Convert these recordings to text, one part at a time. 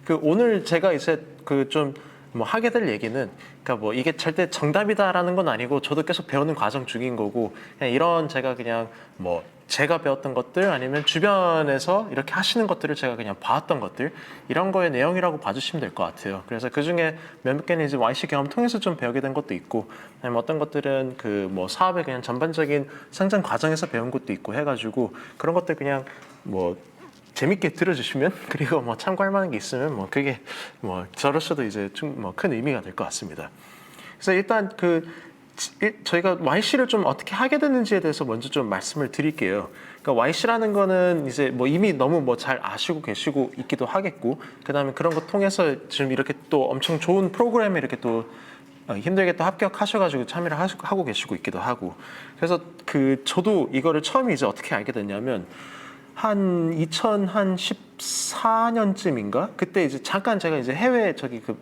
그 오늘 제가 이제 그 좀 뭐 하게 될 얘기는 그러니까 뭐 이게 절대 정답이다라는 건 아니고 저도 계속 배우는 과정 중인 거고 그냥 이런 제가 그냥 뭐 제가 배웠던 것들 아니면 주변에서 이렇게 하시는 것들을 제가 그냥 봐왔던 것들 이런 거의 내용이라고 봐주시면 될 것 같아요. 그래서 그 중에 몇몇 개는 이제 YC 경험 통해서 좀 배우게 된 것도 있고 아니면 어떤 것들은 그 뭐 사업의 그냥 전반적인 성장 과정에서 배운 것도 있고 해가지고 그런 것들 그냥 뭐 재밌게 들어주시면 그리고 뭐 참고할 만한 게 있으면 뭐 그게 뭐 저로서도 이제 좀 뭐 큰 의미가 될 것 같습니다. 그래서 일단 저희가 YC를 좀 어떻게 하게 됐는지에 대해서 먼저 좀 말씀을 드릴게요. 그러니까 YC라는 거는 이제 뭐 이미 너무 뭐 잘 아시고 계시고 있기도 하겠고 그다음에 그런 거 통해서 지금 이렇게 또 엄청 좋은 프로그램에 이렇게 또 힘들게 또 합격하셔가지고 참여를 하고 계시고 있기도 하고 그래서 저도 이거를 처음에 이제 어떻게 알게 됐냐면 한 2014년쯤인가? 그때 이제 잠깐 제가 이제 해외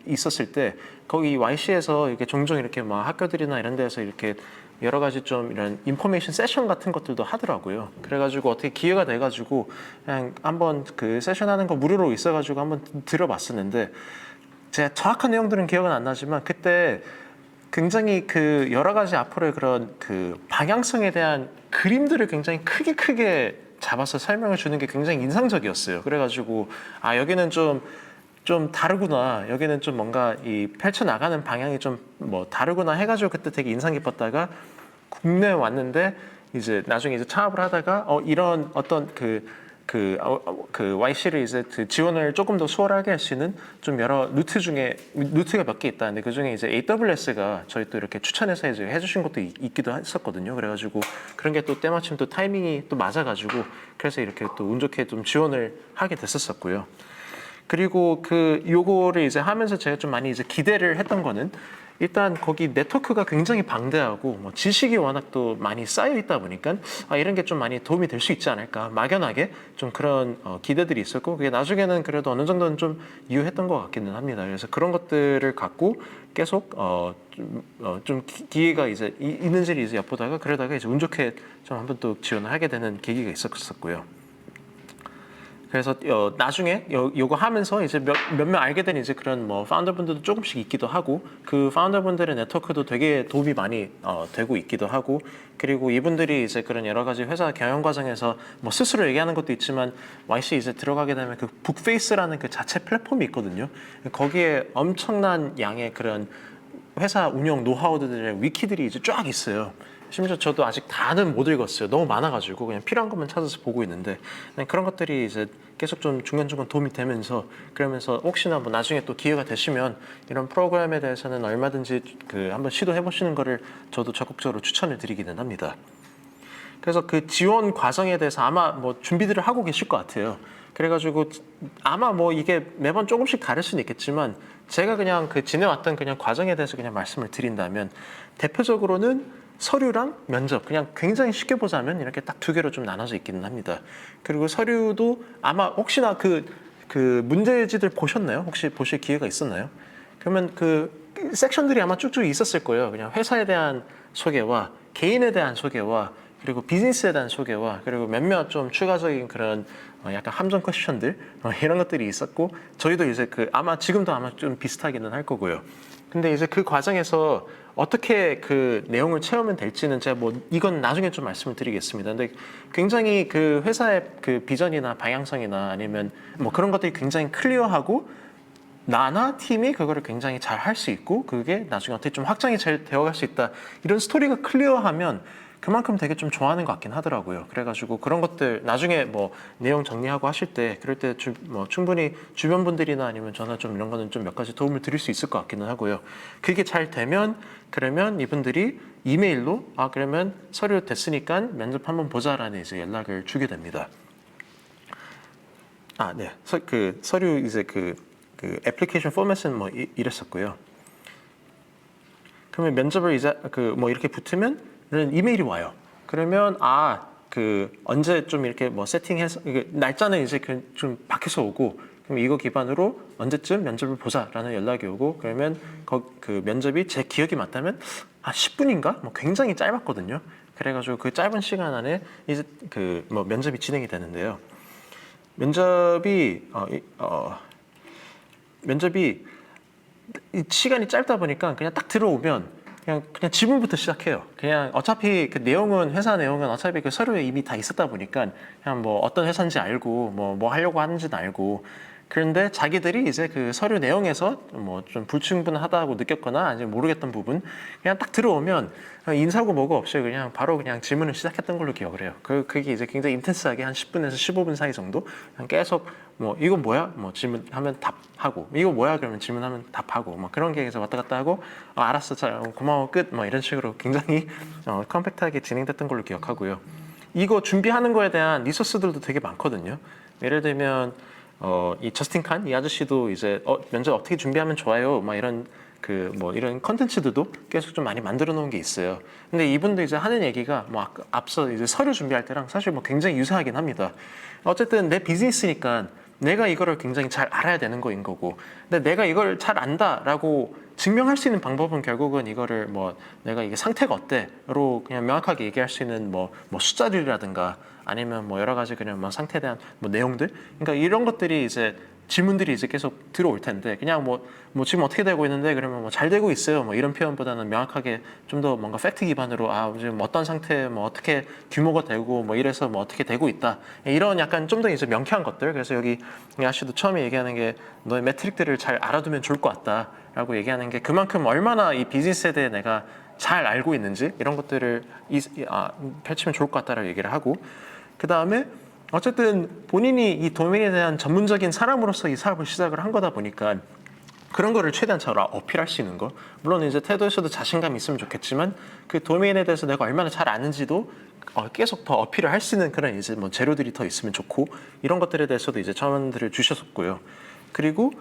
있었을 때 거기 YC에서 이렇게 종종 이렇게 막 학교들이나 이런 데서 이렇게 여러 가지 좀 이런 인포메이션 세션 같은 것들도 하더라고요. 그래가지고 어떻게 기회가 돼가지고 그냥 한번 그 세션 하는 거 무료로 있어가지고 한번 들어봤었는데 제가 정확한 내용들은 기억은 안 나지만 그때 굉장히 그 여러 가지 앞으로의 그런 그 방향성에 대한 그림들을 굉장히 크게 잡아서 설명을 주는 게 굉장히 인상적이었어요. 그래가지고 아 여기는 좀 다르구나. 여기는 좀 뭔가 이 펼쳐나가는 방향이 좀 뭐 다르구나 해가지고 그때 되게 인상 깊었다가 국내에 왔는데 이제 나중에 이제 창업을 하다가 이런 어떤 YC를 이제 그 지원을 조금 더 수월하게 할 수 있는 좀 여러 루트가 몇 개 있다는데 그 중에 이제 AWS가 저희 또 이렇게 추천해서 이제 해주신 것도 있기도 했었거든요. 그래가지고 그런 게 또 때마침 또 타이밍이 또 맞아가지고 그래서 이렇게 또 운 좋게 좀 지원을 하게 됐었고요. 그리고 요거를 이제 하면서 제가 좀 많이 이제 기대를 했던 거는 일단 거기 네트워크가 굉장히 방대하고 뭐 지식이 워낙 또 많이 쌓여 있다 보니까 이런 게 좀 많이 도움이 될 수 있지 않을까 막연하게 좀 그런 기대들이 있었고 그게 나중에는 그래도 어느 정도는 좀 이유했던 것 같기는 합니다. 그래서 그런 것들을 갖고 계속 좀 기회가 이제 있는지를 이제 엿보다가 그러다가 이제 운 좋게 좀 한번 또 지원을 하게 되는 계기가 있었고요. 그래서 나중에 요거 하면서 이제 몇몇 알게 된 이제 그런 뭐 파운더분들도 조금씩 있기도 하고 그 파운더분들의 네트워크도 되게 도움이 많이 되고 있기도 하고 그리고 이분들이 이제 그런 여러 가지 회사 경영 과정에서 뭐 스스로 얘기하는 것도 있지만 YC 이제 들어가게 되면 그 북페이스라는 그 자체 플랫폼이 있거든요. 거기에 엄청난 양의 그런 회사 운영 노하우들의 위키들이 이제 쫙 있어요. 심지어 저도 아직 다는 못 읽었어요. 너무 많아가지고 그냥 필요한 것만 찾아서 보고 있는데 그런 것들이 이제 계속 좀 중간중간 도움이 되면서 그러면서 혹시나 뭐 나중에 또 기회가 되시면 이런 프로그램에 대해서는 얼마든지 한번 시도해 보시는 거를 저도 적극적으로 추천을 드리기는 합니다. 그래서 그 지원 과정에 대해서 아마 뭐 준비들을 하고 계실 것 같아요. 그래가지고 아마 뭐 이게 매번 조금씩 다를 수는 있겠지만 제가 그냥 지내왔던 그냥 과정에 대해서 그냥 말씀을 드린다면 대표적으로는 서류랑 면접 그냥 굉장히 쉽게 보자면 이렇게 딱 두 개로 좀 나눠져 있기는 합니다. 그리고 서류도 아마 혹시나 그 문제지들 보셨나요? 혹시 보실 기회가 있었나요? 그러면 섹션들이 아마 쭉쭉 있었을 거예요. 그냥 회사에 대한 소개와 개인에 대한 소개와 그리고 비즈니스에 대한 소개와 그리고 몇몇 좀 추가적인 그런 약간 함정 퀘스천들 이런 것들이 있었고 저희도 이제 아마 지금도 아마 좀 비슷하기는 할 거고요. 근데 이제 그 과정에서 어떻게 그 내용을 채우면 될지는 제가 뭐 이건 나중에 좀 말씀을 드리겠습니다. 근데 굉장히 그 회사의 그 비전이나 방향성이나 아니면 뭐 그런 것들이 굉장히 클리어하고 나나 팀이 그거를 굉장히 잘 할 수 있고 그게 나중에 어떻게 좀 확장이 잘 되어갈 수 있다 이런 스토리가 클리어하면 그만큼 되게 좀 좋아하는 것 같긴 하더라고요. 그래가지고 그런 것들 나중에 뭐 내용 정리하고 하실 때 그럴 때 뭐 충분히 주변 분들이나 아니면 저나 좀 이런 거는 좀 몇 가지 도움을 드릴 수 있을 것 같기는 하고요. 그게 잘 되면 그러면 이분들이 이메일로 그러면 서류 됐으니까 면접 한번 보자라는 이제 연락을 주게 됩니다. 네. 서류 이제 그 애플리케이션 포맷은 뭐 이랬었고요. 그러면 면접을 이제 뭐 이렇게 붙으면 이메일이 와요. 그러면 언제 좀 이렇게 뭐 세팅해서 날짜는 이제 좀 박혀서 오고 그럼 이거 기반으로 언제쯤 면접을 보자라는 연락이 오고 그러면 그 면접이 제 기억이 맞다면 10분인가? 뭐 굉장히 짧았거든요. 그래가지고 그 짧은 시간 안에 이제 뭐 면접이 진행이 되는데요. 면접이 면접이 이 시간이 짧다 보니까 그냥 딱 들어오면 그냥 지문부터 시작해요. 그냥 어차피 그 내용은 회사 내용은 어차피 그 서류에 이미 다 있었다 보니까 그냥 뭐 어떤 회사인지 알고 뭐 하려고 하는지는 알고 그런데 자기들이 이제 그 서류 내용에서 뭐 좀 불충분하다고 느꼈거나 아니면 모르겠던 부분 그냥 딱 들어오면 인사고 뭐고 없이 그냥 바로 그냥 질문을 시작했던 걸로 기억을 해요. 그게 이제 굉장히 인텐스하게 한 10분에서 15분 사이 정도 그냥 계속 뭐 이거 뭐야? 뭐 질문하면 답하고 이거 뭐야? 그러면 질문하면 답하고 뭐 그런 게 계속 왔다 갔다 하고 알았어, 잘 고마워 끝 뭐 이런 식으로 굉장히 컴팩트하게 진행됐던 걸로 기억하고요. 이거 준비하는 거에 대한 리소스들도 되게 많거든요. 예를 들면 이 저스틴 칸 이 아저씨도 이제 면접 어떻게 준비하면 좋아요 막 이런 이런 컨텐츠들도 계속 좀 많이 만들어 놓은 게 있어요. 근데 이분도 이제 하는 얘기가 뭐 앞서 이제 서류 준비할 때랑 사실 뭐 굉장히 유사하긴 합니다. 어쨌든 내 비즈니스니까 내가 이거를 굉장히 잘 알아야 되는 거인 거고, 근데 내가 이걸 잘 안다라고 증명할 수 있는 방법은 결국은 이거를 뭐 내가 이게 상태가 어때로 그냥 명확하게 얘기할 수 있는 뭐 숫자들이라든가 아니면 뭐 여러 가지 그냥 뭐 상태에 대한 뭐 내용들, 그러니까 이런 것들이 이제 질문들이 이제 계속 들어올 텐데 그냥 뭐 지금 어떻게 되고 있는데 그러면 뭐 잘 되고 있어요 뭐 이런 표현보다는 명확하게 좀 더 뭔가 팩트 기반으로 지금 어떤 상태 뭐 어떻게 규모가 되고 뭐 이래서 뭐 어떻게 되고 있다 이런 약간 좀 더 이제 명쾌한 것들. 그래서 여기 아씨도 처음에 얘기하는 게 너의 매트릭들을 잘 알아두면 좋을 것 같다라고 얘기하는 게 그만큼 얼마나 이 비즈니스에 대해 내가 잘 알고 있는지 이런 것들을 펼치면 좋을 것 같다라고 얘기를 하고, 그 다음에 어쨌든 본인이 이 도메인에 대한 전문적인 사람으로서 이 사업을 시작을 한 거다 보니까 그런 거를 최대한 잘 어필할 수 있는 거. 물론 이제 태도에서도 자신감이 있으면 좋겠지만 그 도메인에 대해서 내가 얼마나 잘 아는지도 계속 더 어필을 할 수 있는 그런 이제 뭐 재료들이 더 있으면 좋고 이런 것들에 대해서도 이제 조언들을 주셨었고요. 그리고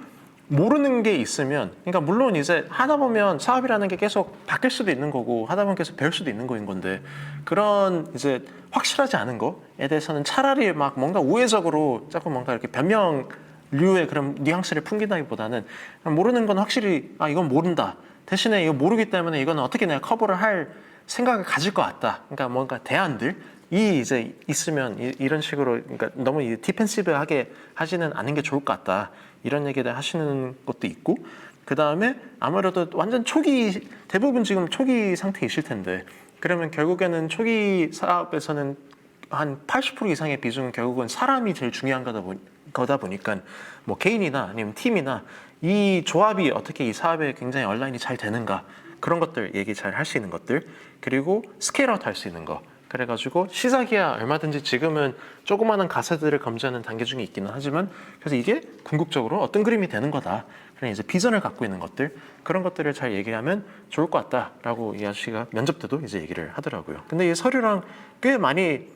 모르는 게 있으면, 그러니까 물론 이제 하다 보면 사업이라는 게 계속 바뀔 수도 있는 거고 하다 보면 계속 배울 수도 있는 거인 건데 그런 이제 확실하지 않은 거에 대해서는 차라리 막 뭔가 우회적으로 자꾸 뭔가 이렇게 변명류의 그런 뉘앙스를 풍긴다기보다는 모르는 건 확실히 이건 모른다. 대신에 이거 모르기 때문에 이거는 어떻게 내가 커버를 할 생각을 가질 것 같다. 그러니까 뭔가 대안들 이 이제 있으면 이런 식으로 그러니까 너무 디펜시브하게 하지는 않은 게 좋을 것 같다. 이런 얘기를 하시는 것도 있고, 그 다음에 아무래도 완전 초기 대부분 지금 초기 상태이실 텐데 그러면 결국에는 초기 사업에서는 한 80% 이상의 비중은 결국은 사람이 제일 중요한 거다 보니까 뭐 개인이나 아니면 팀이나 이 조합이 어떻게 이 사업에 굉장히 얼라인이 잘 되는가 그런 것들 얘기 잘 할 수 있는 것들, 그리고 스케일아웃 할 수 있는 거. 그래가지고 시작이야 얼마든지 지금은 조그마한 가세들을 검증하는 단계 중에 있기는 하지만 그래서 이게 궁극적으로 어떤 그림이 되는 거다. 그냥 이제 비전을 갖고 있는 것들 그런 것들을 잘 얘기하면 좋을 것 같다라고 이 아저씨가 면접 때도 이제 얘기를 하더라고요. 근데 이 서류랑 꽤 많이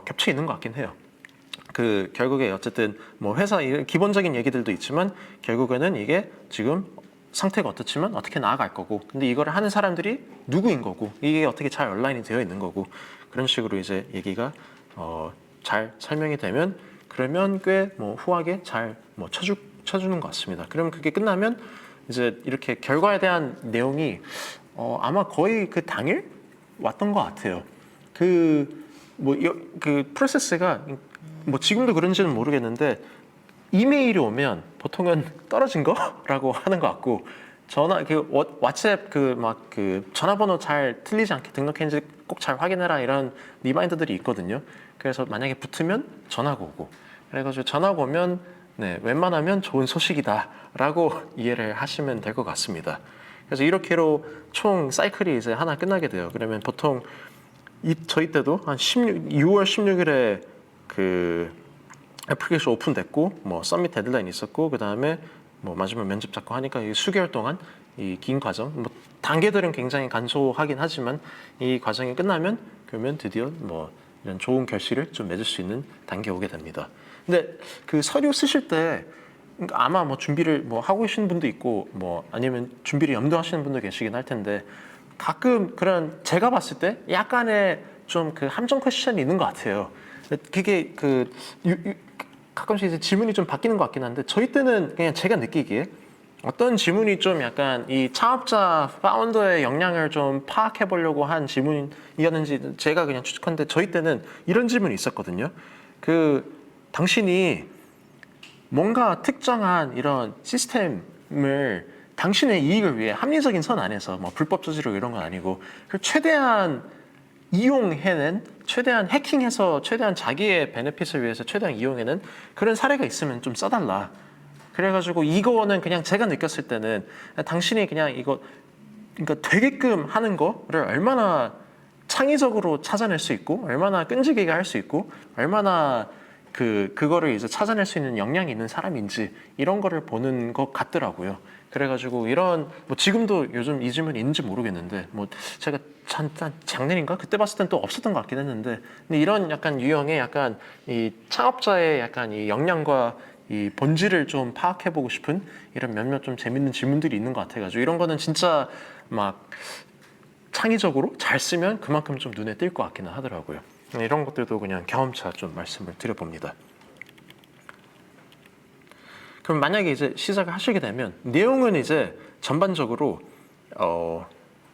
겹쳐 있는 것 같긴 해요. 그 결국에 어쨌든 뭐 회사 기본적인 얘기들도 있지만 결국에는 이게 지금 상태가 어떻지만 어떻게 나아갈 거고 근데 이거를 하는 사람들이 누구인 거고 이게 어떻게 잘 온라인이 되어 있는 거고 그런 식으로 이제 얘기가 잘 설명이 되면 그러면 꽤 뭐 후하게 잘 뭐 쳐주는 것 같습니다. 그러면 그게 끝나면 이제 이렇게 결과에 대한 내용이 아마 거의 그 당일 왔던 것 같아요. 그 프로세스가 뭐 지금도 그런지는 모르겠는데 이메일이 오면 보통은 떨어진 거라고 하는 것 같고 왓츠앱 전화번호 잘 틀리지 않게 등록했는지 꼭 잘 확인해라 이런 리마인더들이 있거든요. 그래서 만약에 붙으면 전화가 오고 그래가지고 전화가 오면 웬만하면 좋은 소식이다라고 이해를 하시면 될 것 같습니다. 그래서 이렇게로 총 사이클이 이제 하나 끝나게 돼요. 그러면 보통 저희 때도 한 6월 16일에 그 애플리케이션 오픈됐고 뭐 서밋 데드라인 있었고 그 다음에 뭐 마지막 면접 잡고 하니까 이 수개월 동안 이 긴 과정 뭐 단계들은 굉장히 간소하긴 하지만 이 과정이 끝나면 그러면 드디어 뭐 이런 좋은 결실을 좀 맺을 수 있는 단계에 오게 됩니다. 근데 그 서류 쓰실 때 아마 뭐 준비를 뭐 하고 계시는 분도 있고 뭐 아니면 준비를 염두하시는 분도 계시긴 할 텐데 가끔 그런 제가 봤을 때 약간의 좀 그 함정 퀘션이 있는 것 같아요. 그게 가끔씩 이제 질문이 좀 바뀌는 것 같긴 한데 저희 때는 그냥 제가 느끼기에 어떤 질문이 좀 약간 이 창업자 파운더의 역량을 좀 파악해 보려고 한 질문이었는지 제가 그냥 추측하는데 저희 때는 이런 질문이 있었거든요. 당신이 뭔가 특정한 이런 시스템을 당신의 이익을 위해 합리적인 선 안에서 뭐 불법 저지로 이런 건 아니고 최대한 이용해낸, 최대한 해킹해서 최대한 자기의 베네핏을 위해서 최대한 이용해낸 그런 사례가 있으면 좀 써달라. 그래가지고 이거는 그냥 제가 느꼈을 때는 당신이 그냥 이거 그러니까 되게끔 하는 거를 얼마나 창의적으로 찾아낼 수 있고 얼마나 끈질기게 할 수 있고 얼마나 그거를 이제 찾아낼 수 있는 역량이 있는 사람인지 이런 거를 보는 것 같더라고요. 그래가지고 이런 뭐 지금도 요즘 이 질문이 있는지 모르겠는데 뭐 제가 작년인가 그때 봤을 땐 또 없었던 것 같긴 했는데 근데 이런 약간 유형의 약간 이 창업자의 약간 이 역량과 이 본질을 좀 파악해보고 싶은 이런 몇몇 좀 재밌는 질문들이 있는 것 같아가지고 이런 거는 진짜 막 창의적으로 잘 쓰면 그만큼 좀 눈에 띌 것 같기는 하더라고요. 이런 것들도 그냥 경험차 좀 말씀을 드려봅니다. 그럼 만약에 이제 시작을 하시게 되면 내용은 이제 전반적으로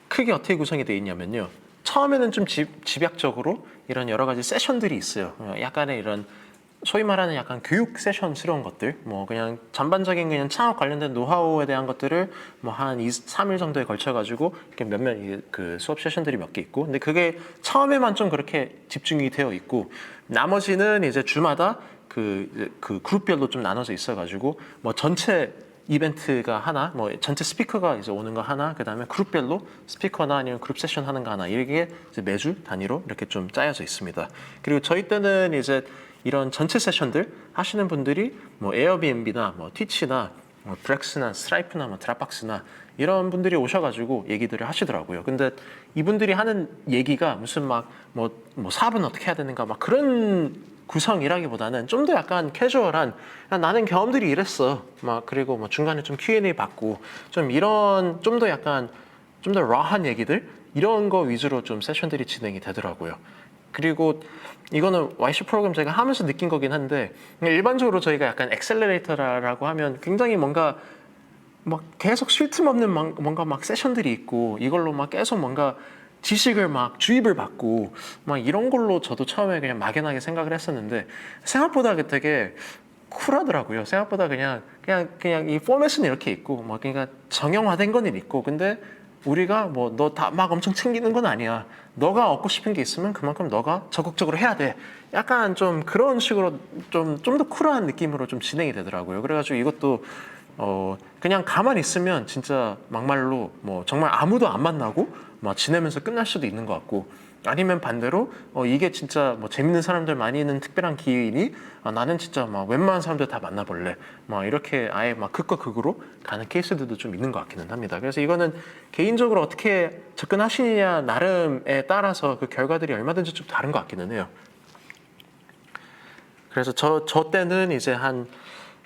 크게 어떻게 구성이 되어 있냐면요. 처음에는 좀 집약적으로 이런 여러 가지 세션들이 있어요. 약간의 이런 소위 말하는 약간 교육 세션스러운 것들, 뭐 그냥 전반적인 그냥 창업 관련된 노하우에 대한 것들을 뭐 한 3일 정도에 걸쳐가지고 이렇게 몇몇 그 수업 세션들이 몇 개 있고, 근데 그게 처음에만 좀 그렇게 집중이 되어 있고, 나머지는 이제 주마다 그 그룹별로 좀 나눠져 있어가지고 뭐 전체 이벤트가 하나, 뭐 전체 스피커가 이제 오는 거 하나, 그 다음에 그룹별로 스피커나 아니면 그룹 세션 하는 거 하나, 이게 이제 매주 단위로 이렇게 좀 짜여져 있습니다. 그리고 저희 때는 이제 이런 전체 세션들 하시는 분들이 뭐 에어비앤비나 뭐 티치나 뭐 브렉스나 스트라이프나 뭐 드랍박스나 이런 분들이 오셔가지고 얘기들을 하시더라고요. 근데 이분들이 하는 얘기가 무슨 뭐 사업은 어떻게 해야 되는가 막 그런 구성이라기보다는 좀 더 약간 캐주얼한 나는 경험들이 이랬어 막 그리고 뭐 중간에 좀 Q&A 받고 좀 이런 좀 더 약간 좀 더 라한 얘기들 이런 거 위주로 좀 세션들이 진행이 되더라고요. 그리고 이거는 YC 프로그램 제가 하면서 느낀 거긴 한데 일반적으로 저희가 약간 엑셀러레이터라고 하면 굉장히 뭔가 막 계속 쉴 틈 없는 뭔가 막 세션들이 있고 이걸로 막 계속 뭔가 지식을 막 주입을 받고 막 이런 걸로 저도 처음에 그냥 막연하게 생각을 했었는데 생각보다 되게 쿨하더라고요. 생각보다 그냥 이 포맷은 이렇게 있고 막 그러니까 정형화된 건 있고 근데 우리가 뭐 너 다 막 엄청 챙기는 건 아니야. 너가 얻고 싶은 게 있으면 그만큼 너가 적극적으로 해야 돼. 약간 좀 그런 식으로 좀 더 쿨한 느낌으로 좀 진행이 되더라고요. 그래가지고 이것도 그냥 가만히 있으면 진짜 막말로 뭐 정말 아무도 안 만나고 막 지내면서 끝날 수도 있는 것 같고 아니면 반대로 이게 진짜 뭐 재밌는 사람들 많이 있는 특별한 기회이니 나는 진짜 막 웬만한 사람들 다 만나볼래 막 이렇게 아예 막 극과 극으로 가는 케이스들도 좀 있는 것 같기는 합니다. 그래서 이거는 개인적으로 어떻게 접근하시느냐 나름에 따라서 그 결과들이 얼마든지 좀 다른 것 같기는 해요. 그래서 저 때는 이제 한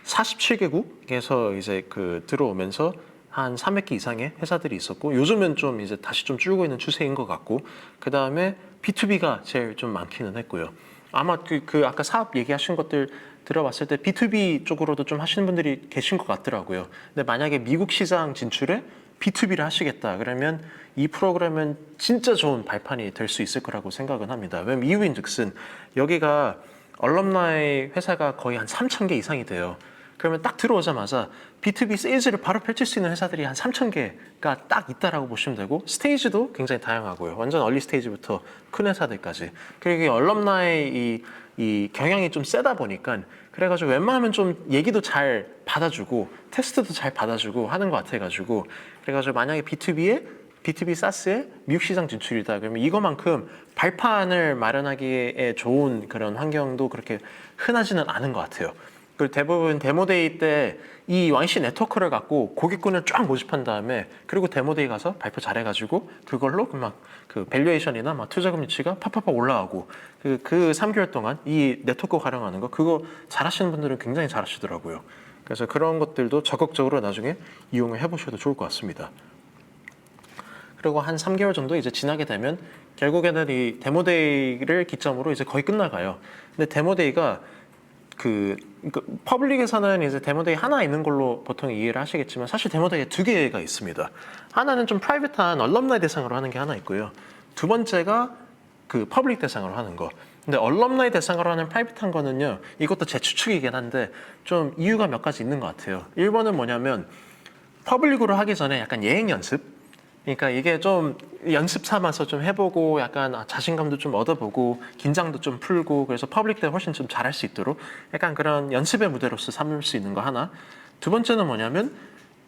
47개국에서 이제 들어오면서 한 300개 이상의 회사들이 있었고 요즘은 좀 이제 다시 좀 줄고 있는 추세인 것 같고 그 다음에 B2B가 제일 좀 많기는 했고요. 아마 아까 사업 얘기하신 것들 들어봤을 때 B2B 쪽으로도 좀 하시는 분들이 계신 것 같더라고요. 근데 만약에 미국 시장 진출에 B2B를 하시겠다 그러면 이 프로그램은 진짜 좋은 발판이 될 수 있을 거라고 생각은 합니다. 왜냐면 이유인즉슨 여기가 얼럼나이 회사가 거의 한 3,000개 이상이 돼요. 그러면 딱 들어오자마자 B2B 세일즈를 바로 펼칠 수 있는 회사들이 한 3,000개가 딱 있다라고 보시면 되고 스테이지도 굉장히 다양하고요. 완전 얼리 스테이지부터 큰 회사들까지. 그리고 이 얼럼나이 이 경향이 좀 세다 보니까 그래가지고 웬만하면 좀 얘기도 잘 받아주고 테스트도 잘 받아주고 하는 것 같아가지고 그래가지고 만약에 B2B 사스의 미국 시장 진출이다. 그러면 이거만큼 발판을 마련하기에 좋은 그런 환경도 그렇게 흔하지는 않은 것 같아요. 그리고 대부분 데모데이 때 이 YC 네트워크를 갖고 고객군을 쫙 모집한 다음에 그리고 데모데이 가서 발표 잘해가지고 그걸로 그 밸류에이션이나 막 투자금 유치가 팍팍팍 올라가고 그 3개월 동안 이 네트워크 활용하는 거 그거 잘하시는 분들은 굉장히 잘하시더라고요. 그래서 그런 것들도 적극적으로 나중에 이용을 해보셔도 좋을 것 같습니다. 그리고 한 3개월 정도 이제 지나게 되면 결국에는 이 데모데이를 기점으로 이제 거의 끝나가요. 근데 데모데이가 퍼블릭에서는 이제 데모데이 하나 있는 걸로 보통 이해를 하시겠지만 사실 데모데이에 2개가 있습니다. 하나는 좀 프라이빗한 얼럼나이 대상으로 하는 게 하나 있고요. 두 번째가 그 퍼블릭 대상으로 하는 거. 근데 얼럼나이 대상으로 하는 프라이빗한 거는요, 이것도 제 추측이긴 한데 좀 이유가 몇 가지 있는 것 같아요. 1번은 뭐냐면 퍼블릭으로 하기 전에 약간 예행 연습. 그러니까 이게 좀 연습 삼아서 좀 해보고 약간 자신감도 좀 얻어보고 긴장도 좀 풀고 그래서 퍼블릭 때 훨씬 좀 잘할 수 있도록 약간 그런 연습의 무대로서 삼을 수 있는 거 하나. 두 번째는 뭐냐면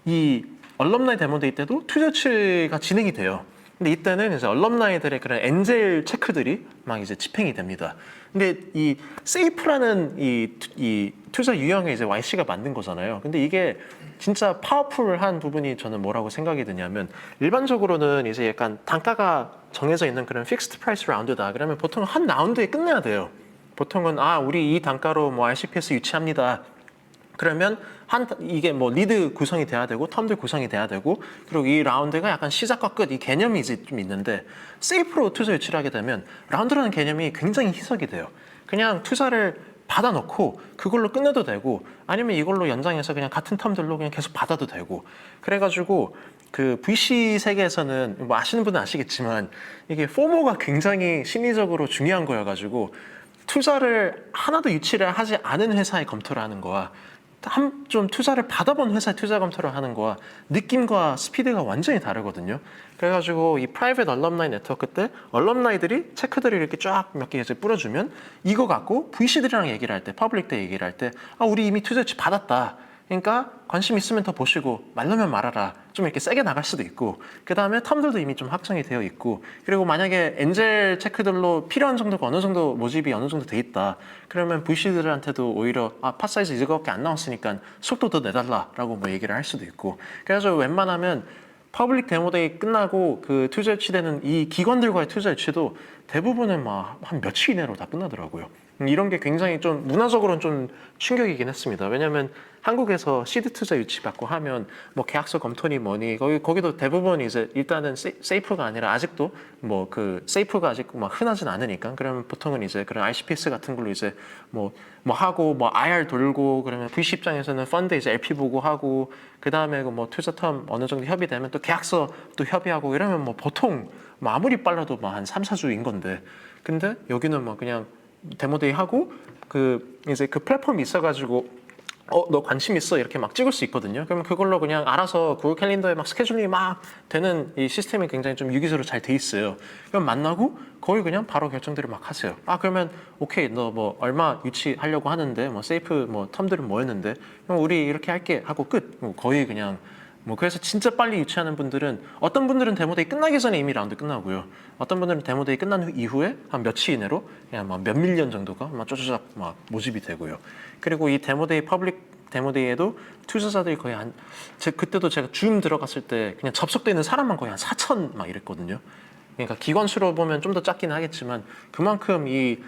이 얼럼나이 데모데이 때도 투자치가 진행이 돼요. 근데 이때는 이제 얼럼나이들의 그런 엔젤 체크들이 막 이제 집행이 됩니다. 근데 이 세이프라는 이 투자 유형을 이제 YC가 만든 거잖아요. 근데 이게 진짜 파워풀한 부분이 저는 뭐라고 생각이 드냐면 일반적으로는 이제 약간 단가가 정해져 있는 그런 픽스드 프라이스 라운드다. 그러면 보통 한 라운드에 끝내야 돼요. 보통은 우리 이 단가로 뭐 RCPS 유치합니다. 그러면 이게 뭐 리드 구성이 돼야 되고 텀들 구성이 돼야 되고 그리고 이 라운드가 약간 시작과 끝 이 개념이 이제 좀 있는데 세이프로 투자 유치를 하게 되면 라운드라는 개념이 굉장히 희석이 돼요. 그냥 투자를 받아놓고 그걸로 끝내도 되고 아니면 이걸로 연장해서 그냥 같은 텀들로 그냥 계속 받아도 되고 그래가지고 그 VC 세계에서는 뭐 아시는 분은 아시겠지만 이게 포모가 굉장히 심리적으로 중요한 거여가지고 투자를 하나도 유치를 하지 않은 회사에 검토를 하는 거와 좀 투자를 받아본 회사에 투자 검토를 하는 거와 느낌과 스피드가 완전히 다르거든요. 그래가지고 이 프라이빗 얼럼나이 네트워크 때 얼럼나이들이 체크들을 이렇게 쫙 몇 개 이제 뿌려주면 이거 갖고 VC들이랑 얘기를 할 때, 퍼블릭 때 얘기를 할 때 우리 이미 투자 유치 받았다. 그러니까 관심 있으면 더 보시고 말르면 말아라. 좀 이렇게 세게 나갈 수도 있고 그 다음에 텀들도 이미 좀 확정이 되어 있고 그리고 만약에 엔젤 체크들로 필요한 정도가 어느 정도 모집이 어느 정도 돼 있다. 그러면 VC들한테도 오히려 팟사이즈 이거밖에 안 나왔으니까 속도 더 내달라라고 뭐 얘기를 할 수도 있고 그래서 웬만하면 퍼블릭 데모데이 끝나고 그 투자 유치되는 이 기관들과의 투자 유치도 대부분은 막 한 며칠 이내로 다 끝나더라고요. 이런 게 굉장히 좀 문화적으로는 좀 충격이긴 했습니다. 왜냐하면 한국에서 시드 투자 유치 받고 하면 뭐 계약서 검토니 뭐니 거기도 대부분 이제 일단은 세이프가 아니라 아직도 뭐 그 세이프가 아직 막 흔하진 않으니까 그러면 보통은 이제 그런 RCPS 같은 걸로 이제 뭐 하고 뭐 IR 돌고 그러면 VC 입장에서는 펀드 이제 LP 보고 하고 그 다음에 뭐 투자 텀 어느 정도 협의되면 또 계약서 또 협의하고 이러면 뭐 보통 뭐 아무리 빨라도 뭐 한 3, 4주인 건데 근데 여기는 뭐 그냥 데모데이 하고 이제 그 플랫폼이 있어가지고 너 관심 있어 이렇게 막 찍을 수 있거든요. 그러면 그걸로 그냥 알아서 구글 캘린더에 막 스케줄링이 막 되는 이 시스템이 굉장히 좀 유기적으로 잘 돼 있어요. 그럼 만나고 거의 그냥 바로 결정들을 막 하세요. 그러면 오케이 너 뭐 얼마 유치하려고 하는데 뭐 세이프 뭐 텀들은 뭐였는데 그럼 우리 이렇게 할게 하고 끝. 거의 그냥 그래서 진짜 빨리 유치하는 분들은 어떤 분들은 데모데이 끝나기 전에 이미 라운드 끝나고요. 어떤 분들은 데모데이 끝난 이후에 한 며칠 이내로 그냥 막 몇 밀리언 정도가 막 쪼쪼쪼 막 모집이 되고요. 그리고 이 데모데이 퍼블릭 데모데이에도 투자자들이 거의 그때도 제가 줌 들어갔을 때 그냥 접속되는 사람만 거의 한 4천 막 이랬거든요. 그러니까 기관 수로 보면 좀 더 작긴 하겠지만 그만큼 이